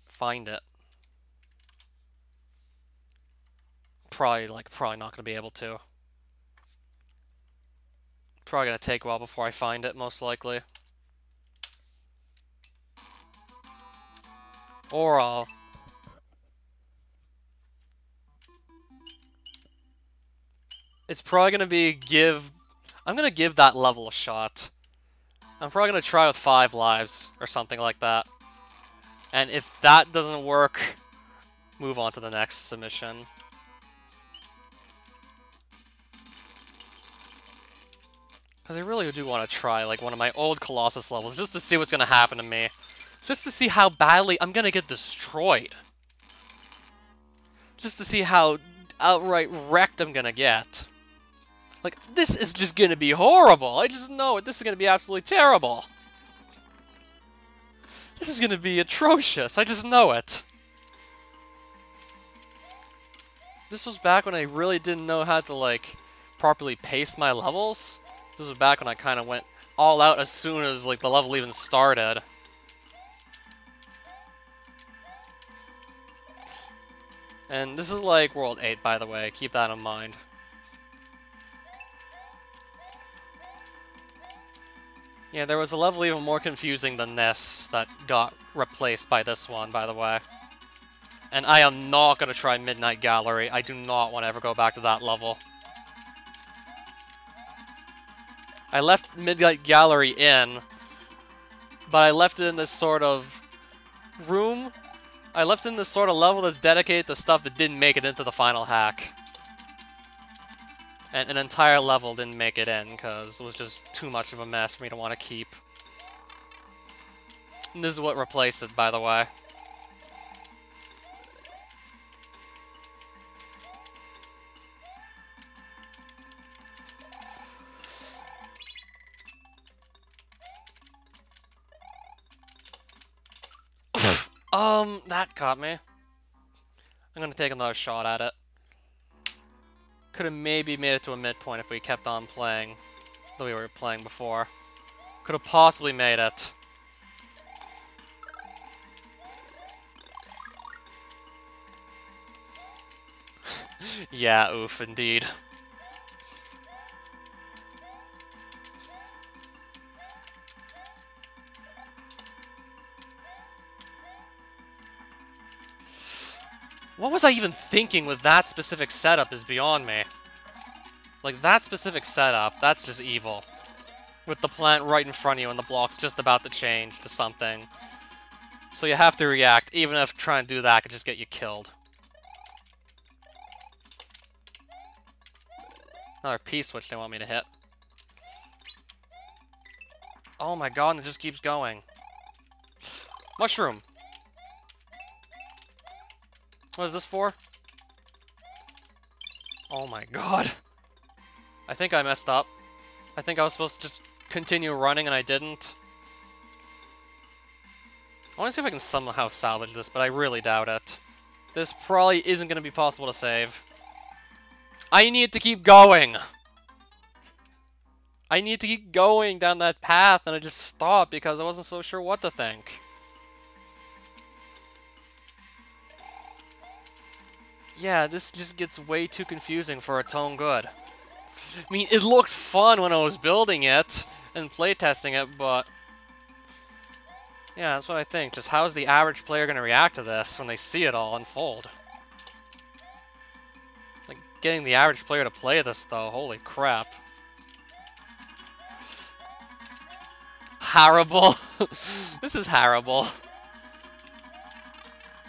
find it. Probably not going to be able to. Probably going to take a while before I find it, most likely. Or I'll... It's probably going to be I'm going to give that level a shot. I'm probably going to try with 5 lives, or something like that. And if that doesn't work, move on to the next submission. Because I really do want to try, like, one of my old Colossus levels, just to see what's going to happen to me. Just to see how badly I'm going to get destroyed. Just to see how outright wrecked I'm going to get. Like, this is just gonna be horrible. I just know it. This is gonna be absolutely terrible. This is gonna be atrocious. I just know it. This was back when I really didn't know how to, like, properly pace my levels. This was back when I kind of went all out as soon as, like, the level even started. And this is like World 8, by the way, keep that in mind. Yeah, there was a level even more confusing than this that got replaced by this one, by the way. And I am not going to try Midnight Gallery. I do not want to ever go back to that level. I left Midnight Gallery in, but I left it in this sort of room. I left it in this sort of level that's dedicated to stuff that didn't make it into the final hack. And an entire level didn't make it in, because it was just too much of a mess for me to want to keep. And this is what replaced it, by the way. That caught me. I'm gonna take another shot at it. Could have maybe made it to a midpoint if we kept on playing the way we were playing before. Could have possibly made it. Yeah, oof, indeed. What was I even thinking with that specific setup is beyond me. Like, that specific setup, that's just evil. With the plant right in front of you and the block's just about to change to something. So you have to react, even if trying to do that could just get you killed. Another P-switch they want me to hit. Oh my god, and it just keeps going. Mushroom! What is this for? Oh my god. I think I messed up. I think I was supposed to just continue running and I didn't. I want to see if I can somehow salvage this, but I really doubt it. This probably isn't going to be possible to save. I need to keep going! I need to keep going down that path, and I just stopped because I wasn't so sure what to think. Yeah, this just gets way too confusing for its own good. I mean, it looked fun when I was building it and playtesting it, but... yeah, that's what I think. Just how is the average player going to react to this when they see it all unfold? Like, getting the average player to play this, though, holy crap. Horrible. This is horrible.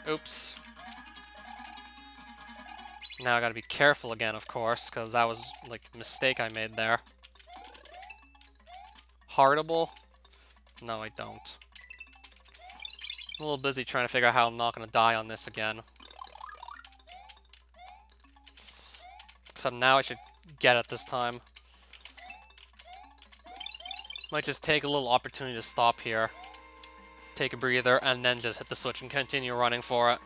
Oops. Now I gotta be careful again, of course, because that was, like, a mistake I made there. Horrible? No, I don't. I'm a little busy trying to figure out how I'm not gonna die on this again. Except now I should get it this time. Might just take a little opportunity to stop here. Take a breather, and then just hit the switch and continue running for it.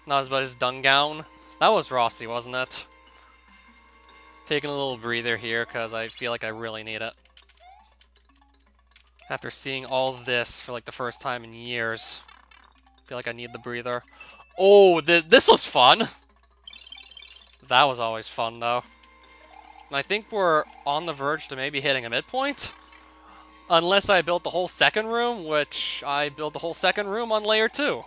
Not as bad as Dungown. That was Rossi, wasn't it? Taking a little breather here, because I feel like I really need it. After seeing all this for like the first time in years. I feel like I need the breather. Oh, this was fun! That was always fun, though. And I think we're on the verge to maybe hitting a midpoint? Unless I built the whole second room, which I built the whole second room on layer 2.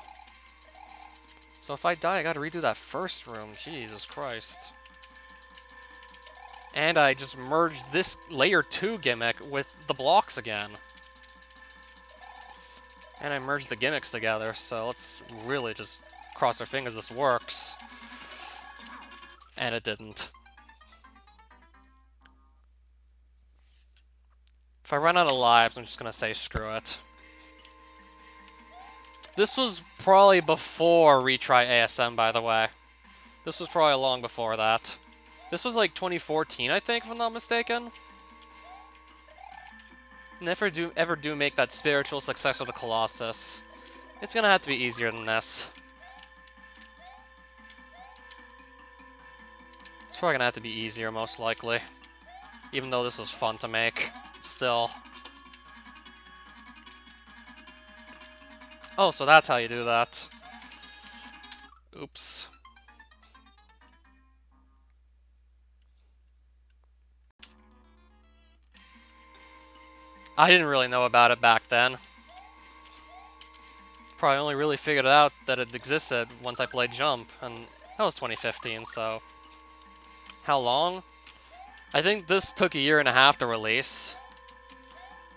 So if I die, I gotta redo that first room. Jesus Christ. And I just merged this layer 2 gimmick with the blocks again. And I merged the gimmicks together, so let's really just cross our fingers this works. And it didn't. If I run out of lives, I'm just gonna say screw it. This was probably before Retry ASM, by the way. This was probably long before that. This was like 2014, I think, if I'm not mistaken. And if I ever do make that spiritual successor to Colossus, it's gonna have to be easier than this. It's probably gonna have to be easier, most likely. Even though this was fun to make. Still. Oh, so that's how you do that. Oops. I didn't really know about it back then. Probably only really figured out that it existed once I played Jump, and that was 2015, so... How long? I think this took 1.5 years to release.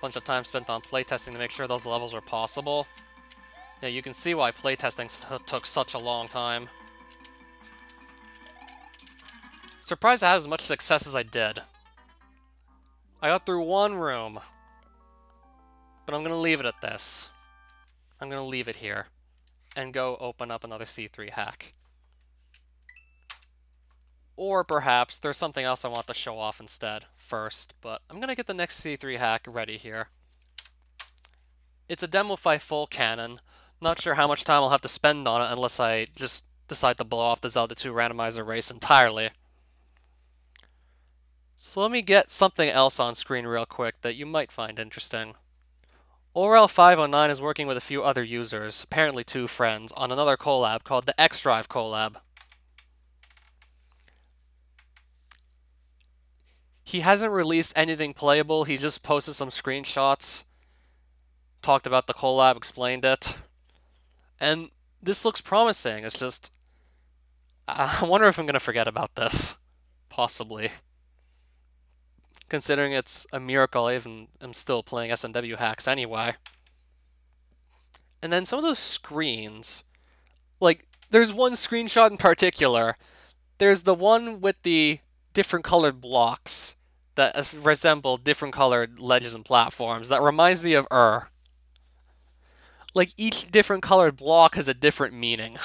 Bunch of time spent on playtesting to make sure those levels were possible. Yeah, you can see why playtesting took such a long time. Surprised I had as much success as I did. I got through one room. But I'm gonna leave it at this. I'm gonna leave it here. And go open up another C3 hack. Or perhaps there's something else I want to show off instead first, but I'm gonna get the next C3 hack ready here. It's a Demofy full cannon. Not sure how much time I'll have to spend on it unless I just decide to blow off the Zelda 2 randomizer race entirely. So let me get something else on screen real quick that you might find interesting. Orel509 is working with a few other users, apparently 2 friends, on another collab called the X-Drive collab. He hasn't released anything playable, he just posted some screenshots, talked about the collab, explained it. And this looks promising, it's just... I wonder if I'm going to forget about this. Possibly. Considering it's a miracle I even am still playing SMW hacks anyway. And then some of those screens... Like, there's one screenshot in particular. There's the one with the different colored blocks that resemble different colored ledges and platforms. That reminds me of Like, each different colored block has a different meaning.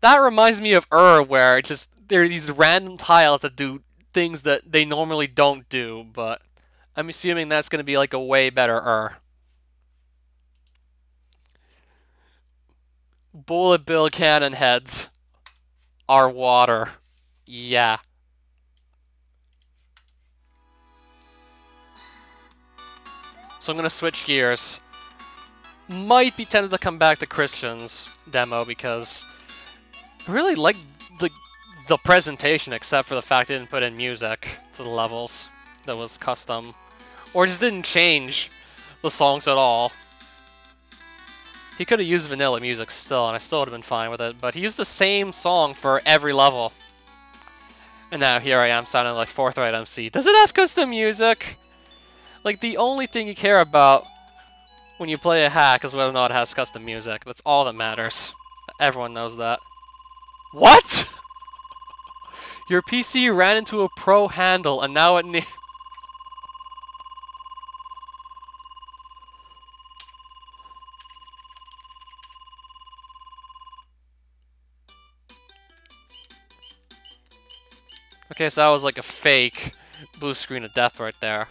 That reminds me of where just there are these random tiles that do things that they normally don't do, but I'm assuming that's going to be like a way better Bullet bill cannon heads are water. Yeah. So I'm going to switch gears. Might be tempted to come back to Christian's demo because I really like the presentation, except for the fact it didn't put in music to the levels that was custom. Or just didn't change the songs at all. He could have used vanilla music still, and I still would have been fine with it, but he used the same song for every level. And now here I am sounding like Forthright MC. Does it have custom music? Like, the only thing you care about when you play a hack is whether or not it has custom music. That's all that matters. Everyone knows that. What?! Your PC ran into a pro handle, and now it needs... Okay, so that was like a fake blue screen of death right there.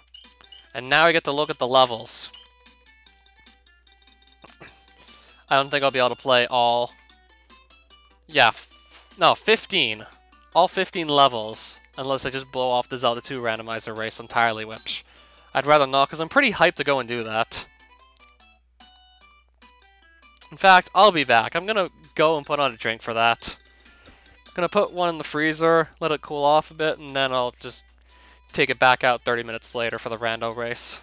And now we get to look at the levels. I don't think I'll be able to play all... Yeah, no, 15. All 15 levels, unless I just blow off the Zelda 2 randomizer race entirely, which I'd rather not, because I'm pretty hyped to go and do that. In fact, I'll be back. I'm gonna go and put on a drink for that. I'm gonna put one in the freezer, let it cool off a bit, and then I'll just take it back out 30 minutes later for the rando race.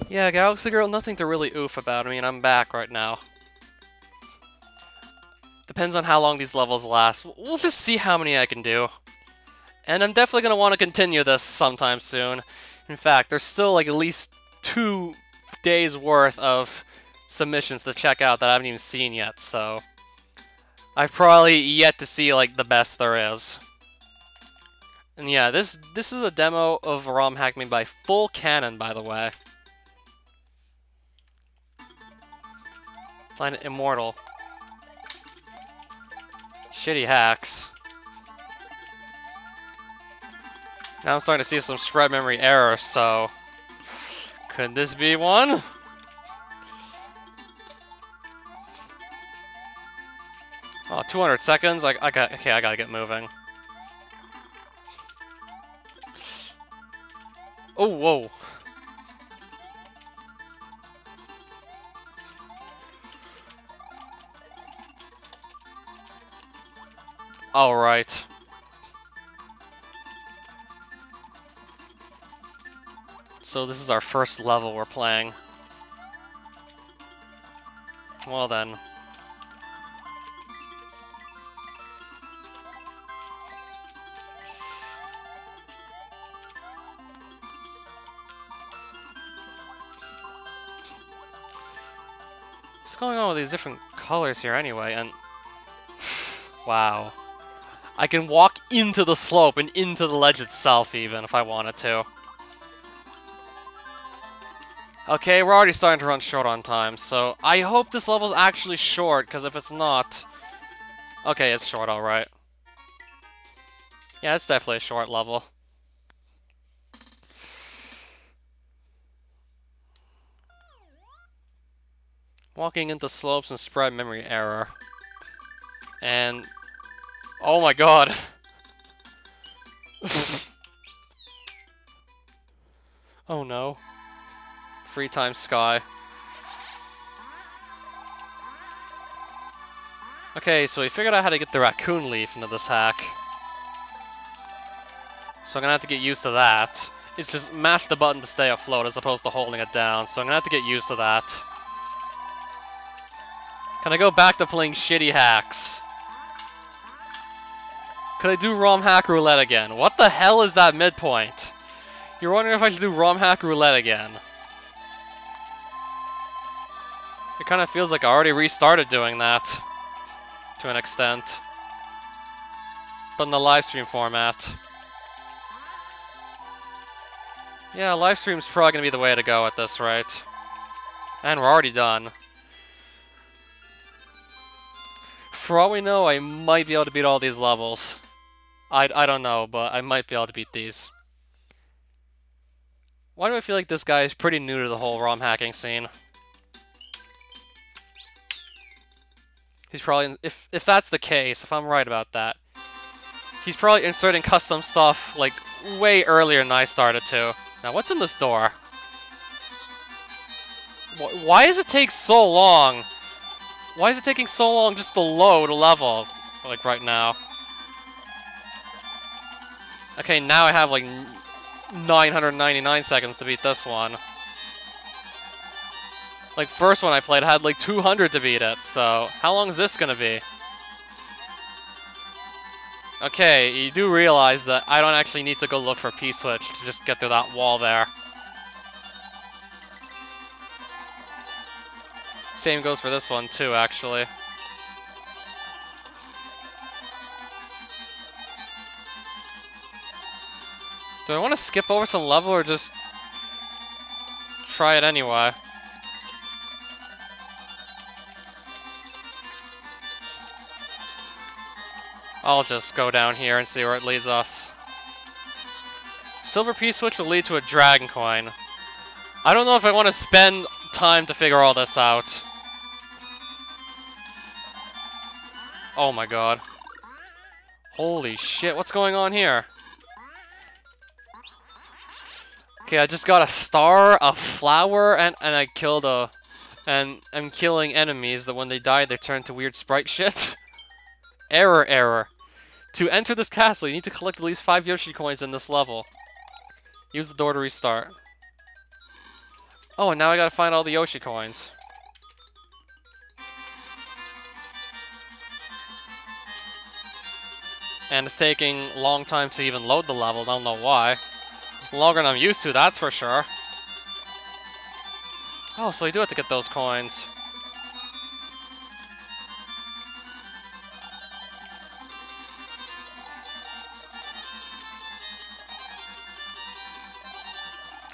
Yeah, Galaxy Girl, nothing to really oof about. I mean, I'm back right now. Depends on how long these levels last. We'll just see how many I can do. And I'm definitely going to want to continue this sometime soon. In fact, there's still like at least 2 days worth of submissions to check out that I haven't even seen yet, so I've probably yet to see, like, the best there is. And yeah, this is a demo of a ROM hack made by Full Cannon, by the way. Planet Immortal. Shitty hacks. Now I'm starting to see some spread memory errors, so... Could this be one? Oh, 200 seconds? Okay, I gotta get moving. Oh, whoa. Alright. So this is our first level we're playing. Well then. What's going on with these different colors here anyway, and... Wow. I can walk into the slope and into the ledge itself even, if I wanted to. Okay, we're already starting to run short on time, so I hope this level's actually short, because if it's not... Okay, it's short, alright. Yeah, it's definitely a short level. Walking into slopes and spread memory error. And... Oh my god! Oh no. Free time sky. Okay, so we figured out how to get the raccoon leaf into this hack. So I'm gonna have to get used to that. It's just mash the button to stay afloat as opposed to holding it down, so I'm gonna have to get used to that. Can I go back to playing shitty hacks? Could I do ROM hack roulette again? What the hell is that midpoint? You're wondering if I should do ROM hack roulette again. It kind of feels like I already restarted doing that. To an extent. But in the livestream format. Yeah, livestream's probably gonna be the way to go at this rate. And we're already done. For all we know, I might be able to beat all these levels. I don't know, but I might be able to beat these. Why do I feel like this guy is pretty new to the whole ROM hacking scene? He's probably, if that's the case, if I'm right about that, he's probably inserting custom stuff, like, way earlier than I started to. Now, what's in this door? Why does it take so long? Why is it taking so long just to load a level, like, right now? Okay, now I have, like, 999 seconds to beat this one. Like, first one I played, I had, like, 200 to beat it, so how long is this gonna be? Okay, you do realize that I don't actually need to go look for a P-switch to just get through that wall there. Same goes for this one, too, actually. Do I want to skip over some level or just try it anyway? I'll just go down here and see where it leads us. Silver P-switch will lead to a dragon coin. I don't know if I want to spend time to figure all this out. Oh my god. Holy shit, what's going on here? Okay, I just got a star, a flower, and I killed a... And I'm killing enemies that when they die, they turn to weird sprite shit. Error. To enter this castle, you need to collect at least 5 Yoshi coins in this level. Use the door to restart. Oh, and now I gotta find all the Yoshi coins. And it's taking a long time to even load the level, I don't know why. Longer than I'm used to, that's for sure. Oh, so you do have to get those coins.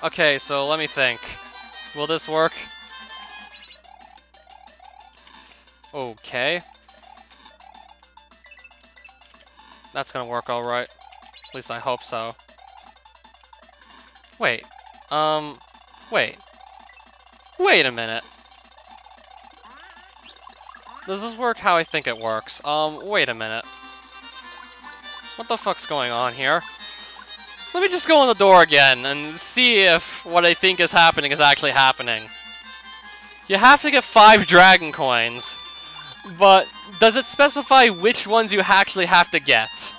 Okay, so let me think. Will this work? Okay. That's gonna work alright. At least I hope so. Wait. Wait. Wait a minute. Does this work how I think it works? Wait a minute. What the fuck's going on here? Let me just go in the door again and see if what I think is happening is actually happening. You have to get 5 dragon coins, but does it specify which ones you actually have to get?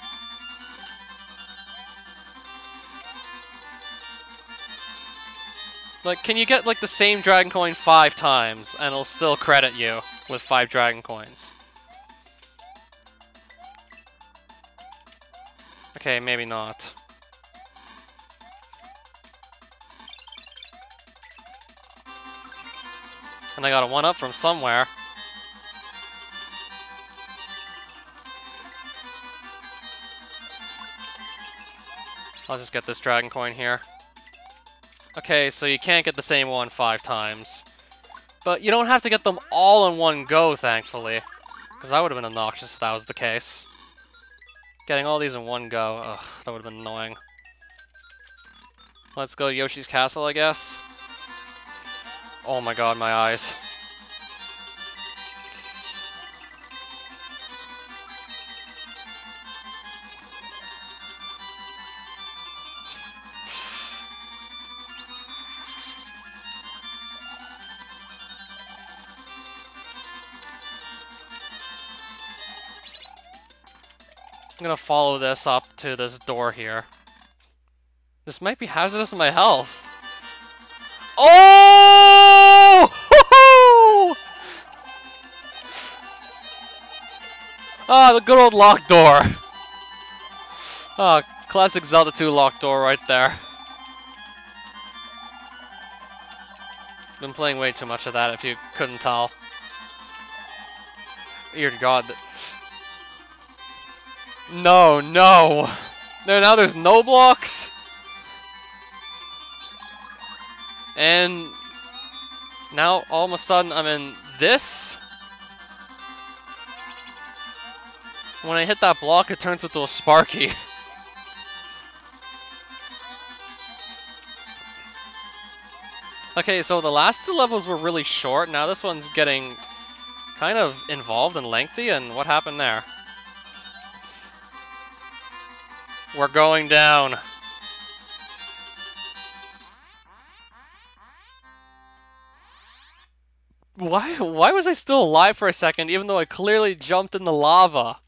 Like, can you get, like, the same dragon coin 5 times, and it'll still credit you with 5 dragon coins? Okay, maybe not. And I got a 1-up from somewhere. I'll just get this dragon coin here. Okay, so you can't get the same one 5 times. But you don't have to get them all in one go, thankfully. Because that would have been obnoxious if that was the case. Getting all these in one go, ugh, that would have been annoying. Let's go to Yoshi's Castle, I guess. Oh my god, my eyes. I'm gonna follow this up to this door here. This might be hazardous to my health. Oh! Ah, the good old locked door. Ah, classic Zelda 2 locked door right there. Been playing way too much of that if you couldn't tell. Dear God. No, no! No, now there's no blocks? And now, all of a sudden, I'm in this? When I hit that block, it turns into a Sparky. Okay, so the last 2 levels were really short. Now this one's getting kind of involved and lengthy, and what happened there? We're going down. Why was I still alive for a second, even though I clearly jumped in the lava?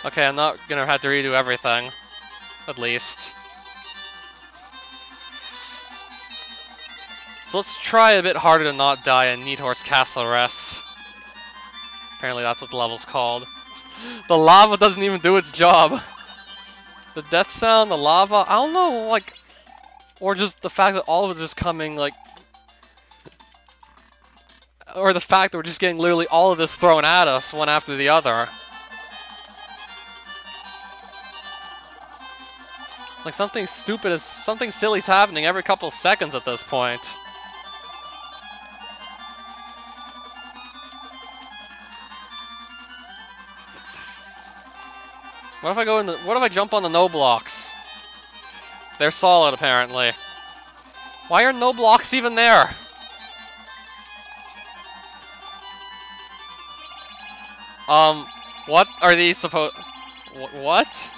Okay, I'm not gonna have to redo everything. At least. So let's try a bit harder to not die in Needhorse Castle Rest. Apparently that's what the level's called. The lava doesn't even do its job. The death sound, the lava, I don't know, like... Or just the fact that all of it is just coming, like... Or the fact that we're just getting literally all of this thrown at us, one after the other. Like something stupid is... Something silly's happening every couple seconds at this point. What if I go in the... What if I jump on the no blocks? They're solid, apparently. Why are no blocks even there? What are these supposed... What?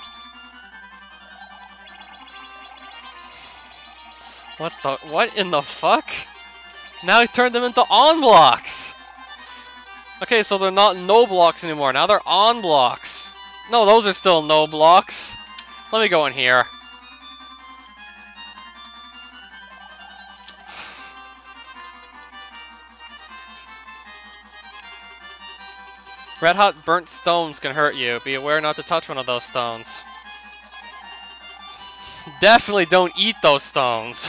What the... What in the fuck? Now he turned them into on blocks! Okay, so they're not no blocks anymore. Now they're on blocks. No, those are still no blocks. Let me go in here. Red hot burnt stones can hurt you. Be aware not to touch one of those stones. Definitely don't eat those stones.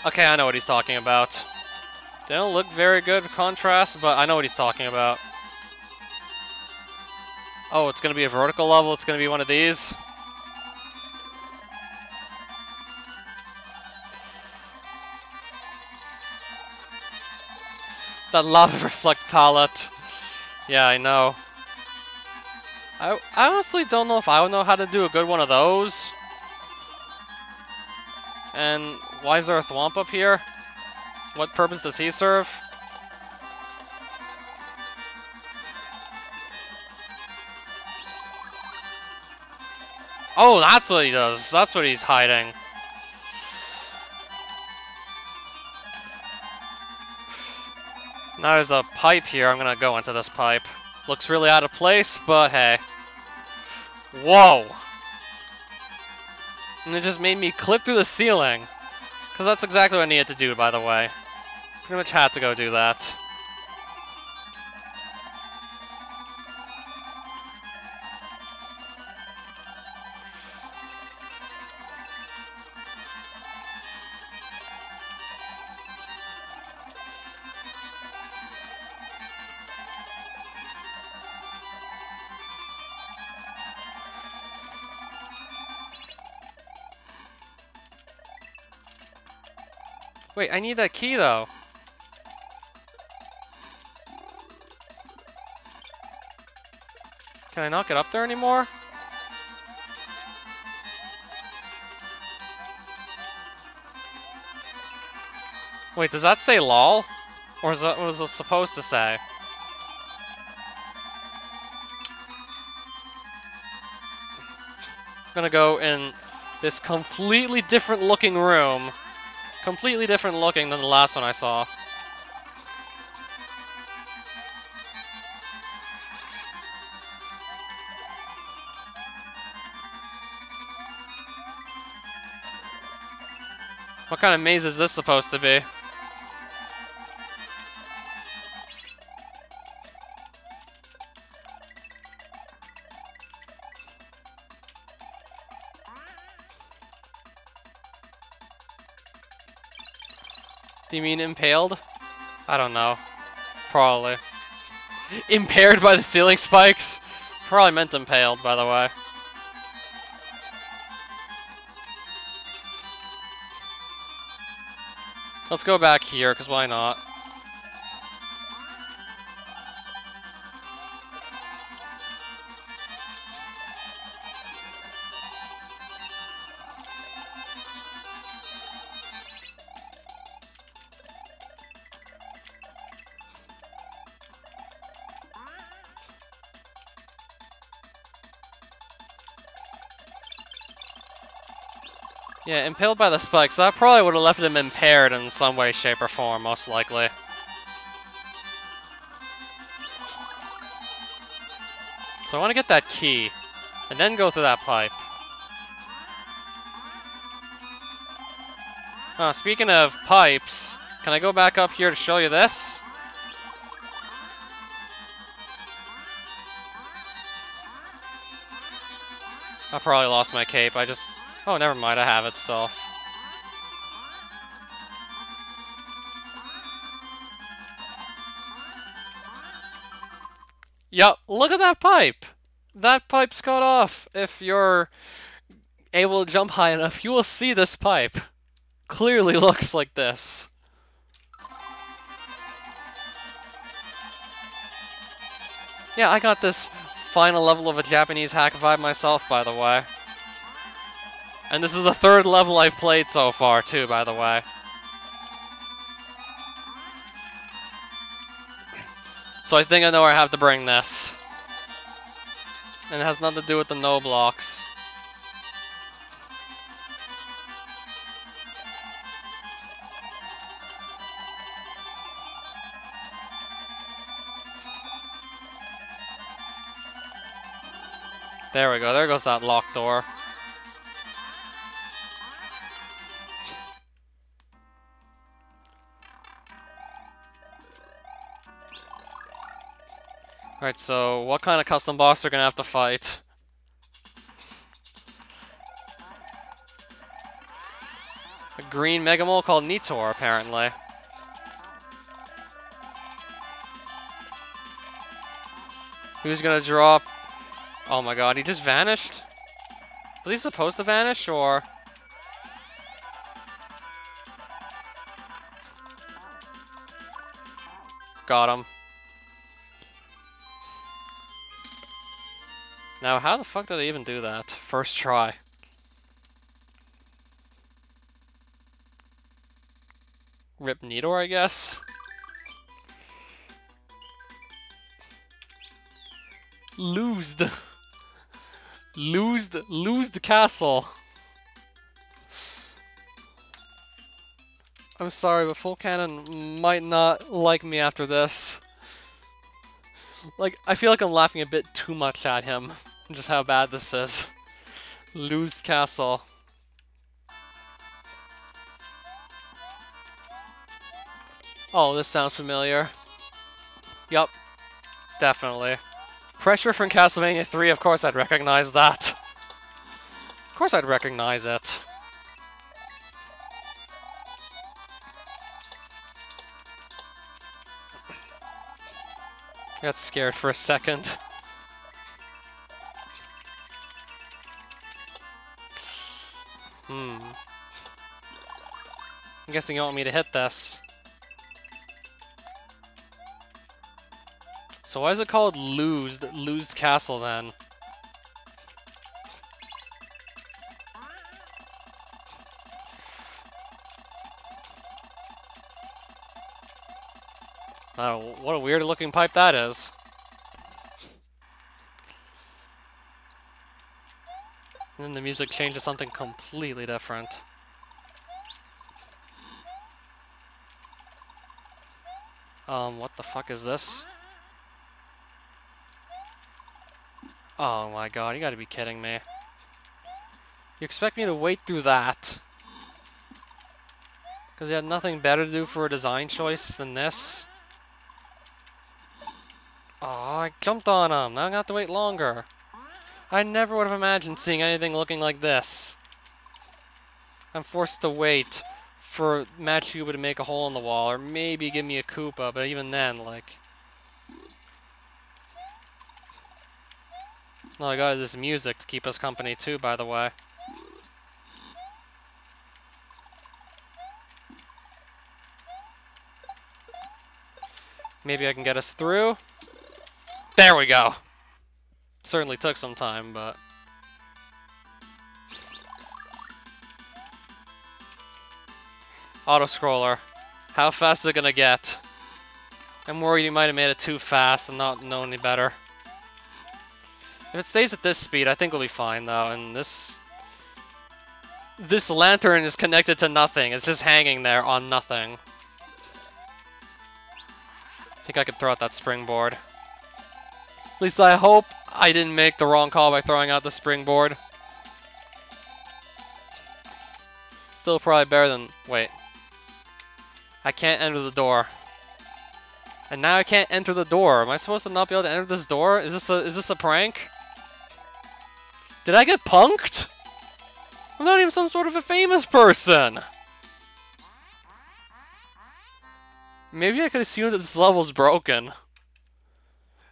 Okay, I know what he's talking about. They don't look very good contrast, but I know what he's talking about. Oh, it's gonna be a vertical level. It's gonna be one of these. That lava reflect palette. Yeah, I know. I honestly don't know if I would know how to do a good one of those. And why is there a Thwomp up here? What purpose does he serve? Oh, that's what he does. That's what he's hiding. Now there's a pipe here. I'm gonna go into this pipe. Looks really out of place, but hey. Whoa! And it just made me clip through the ceiling. Because that's exactly what I needed to do, by the way. Pretty much had to go do that. Wait, I need that key, though. Can I not get up there anymore? Wait, does that say LOL? Or is that what was it supposed to say? I'm gonna go in this completely different looking room. Completely different looking than the last one I saw. What kind of maze is this supposed to be? Do you mean impaled? I don't know. Probably. Impaired by the ceiling spikes? Probably meant impaled, by the way. Let's go back here, because why not? Yeah, impaled by the spikes. That probably would have left him impaired in some way, shape, or form, most likely. So I want to get that key, and then go through that pipe. Speaking of pipes, can I go back up here to show you this? I probably lost my cape. Oh, never mind. I have it still. Yup, look at that pipe! That pipe's cut off. If you're able to jump high enough, you will see this pipe. Clearly looks like this. Yeah, I got this final level of a Japanese hack vibe myself, by the way. And this is the third level I've played so far, too, by the way. So I think I know where I have to bring this. And it has nothing to do with the no blocks. There we go, there goes that locked door. Alright, so what kind of custom boss are gonna have to fight? A green Megamole called Nitor, apparently. Who's gonna drop? Oh my god, he just vanished? Was he supposed to vanish, or? Got him. Now, how the fuck did I even do that? First try. Rip Nidor, I guess? Losed. Losed castle. I'm sorry, but Full Cannon might not like me after this. Like, I feel like I'm laughing a bit too much at him. Just how bad this is. Losed castle. Oh, this sounds familiar. Yup. Definitely. Pressure from Castlevania 3, of course I'd recognize that. Of course I'd recognize it. I got scared for a second. I'm guessing you want me to hit this. So why is it called Losed Castle then? Oh, what a weird looking pipe that is. And then the music changed to something completely different. What the fuck is this? Oh my god, you gotta be kidding me. You expect me to wait through that? Because you had nothing better to do for a design choice than this? Oh, I jumped on him. Now I'm gonna have to wait longer. I never would have imagined seeing anything looking like this. I'm forced to wait for Machuba to make a hole in the wall, or maybe give me a Koopa, but even then, like... All I got is this music to keep us company too, by the way. Maybe I can get us through. There we go! Certainly took some time, but... Auto-scroller. How fast is it gonna get? I'm worried you might have made it too fast and not know any better. If it stays at this speed, I think we'll be fine, though, and this lantern is connected to nothing. It's just hanging there on nothing. I think I could throw out that springboard. At least I hope I didn't make the wrong call by throwing out the springboard. Still probably better than... Wait. I can't enter the door. And now I can't enter the door. Am I supposed to not be able to enter this door? Is this a prank? Did I get punked? I'm not even some sort of a famous person. Maybe I could assume that this level's broken.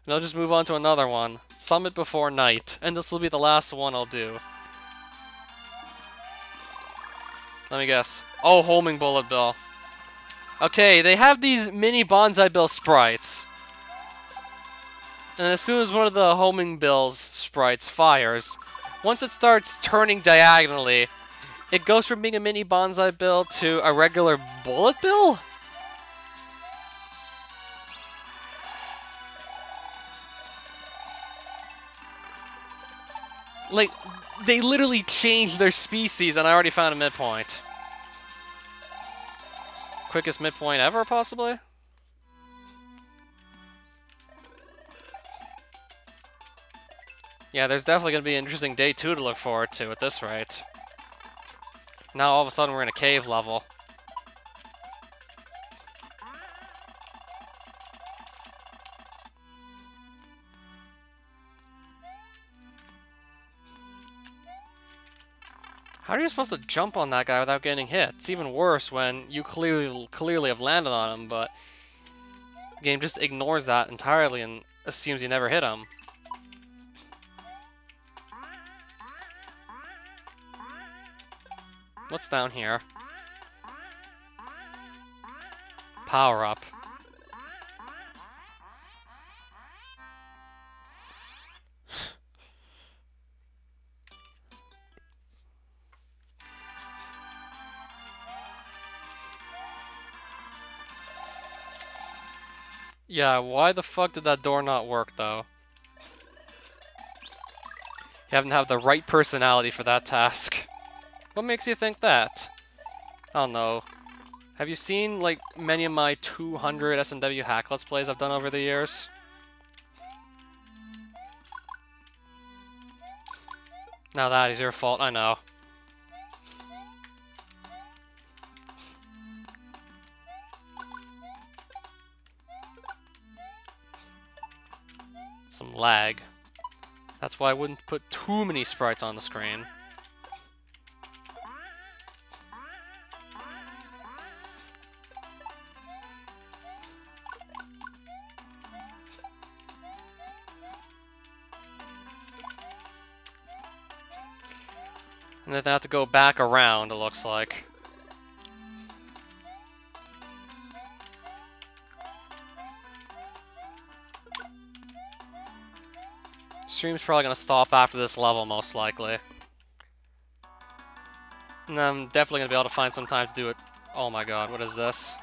And I'll just move on to another one. Summit Before Night. And this will be the last one I'll do. Let me guess. Oh, Homing Bullet Bill. Okay, they have these mini Bonsai Bill sprites. And as soon as one of the Homing Bill's sprites fires, once it starts turning diagonally, it goes from being a mini Bonsai Bill to a regular Bullet Bill? Like, they literally changed their species and I already found a midpoint. Quickest midpoint ever, possibly? Yeah, there's definitely going to be an interesting day 2 to look forward to at this rate. Now all of a sudden we're in a cave level. How are you supposed to jump on that guy without getting hit? It's even worse when you clearly have landed on him, but the game just ignores that entirely and assumes you never hit him. What's down here? Power up. Yeah, why the fuck did that door not work, though? You haven't have the right personality for that task. What makes you think that? I don't know. Have you seen, like, many of my 200 SMW hack let's plays I've done over the years? Now that is your fault, I know. Some lag. That's why I wouldn't put too many sprites on the screen. And then they have to go back around, it looks like. Stream's probably gonna stop after this level, most likely. And I'm definitely gonna be able to find some time to do it. Oh my god, what is this?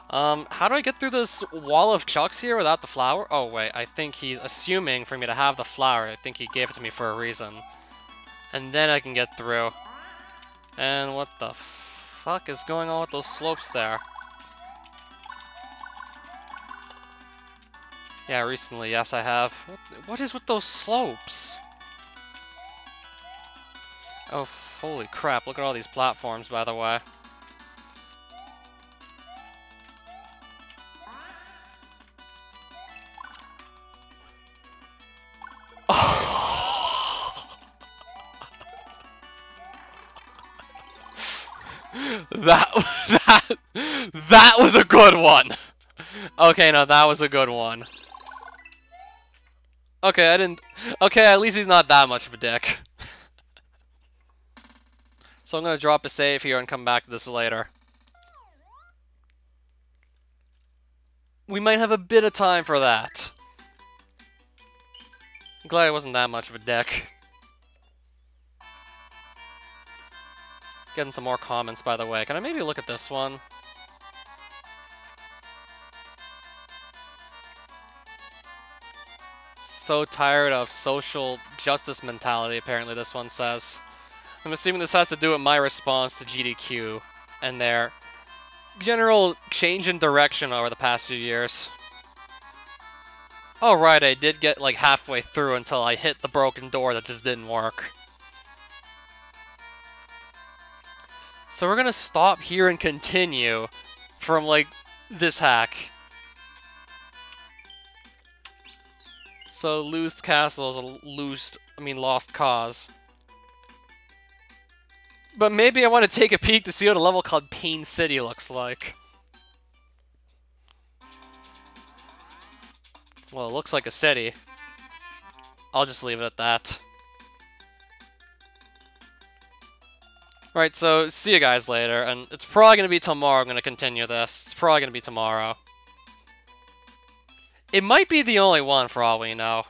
How do I get through this wall of chucks here without the flower? Oh wait, I think he's assuming for me to have the flower. I think he gave it to me for a reason. And then I can get through. And what the fuck is going on with those slopes there? Yeah, recently, yes I have. What is with those slopes? Oh, holy crap, look at all these platforms, by the way. That was a good one! Okay, no, that was a good one. Okay, I didn't... Okay, at least he's not that much of a dick. So I'm gonna drop a save here and come back to this later. We might have a bit of time for that. I'm glad he wasn't that much of a dick. Getting some more comments, by the way. Can I maybe look at this one? So tired of social justice mentality, apparently this one says. I'm assuming this has to do with my response to GDQ and their general change in direction over the past few years. Oh right, I did get like halfway through until I hit the broken door that just didn't work. So we're gonna stop here and continue from, like, this hack. So, Lost Castle is a lost cause. But maybe I want to take a peek to see what a level called Pain City looks like. Well, it looks like a city. I'll just leave it at that. Right, so see you guys later, and it's probably going to be tomorrow I'm going to continue this. It's probably going to be tomorrow. It might be the only one for all we know.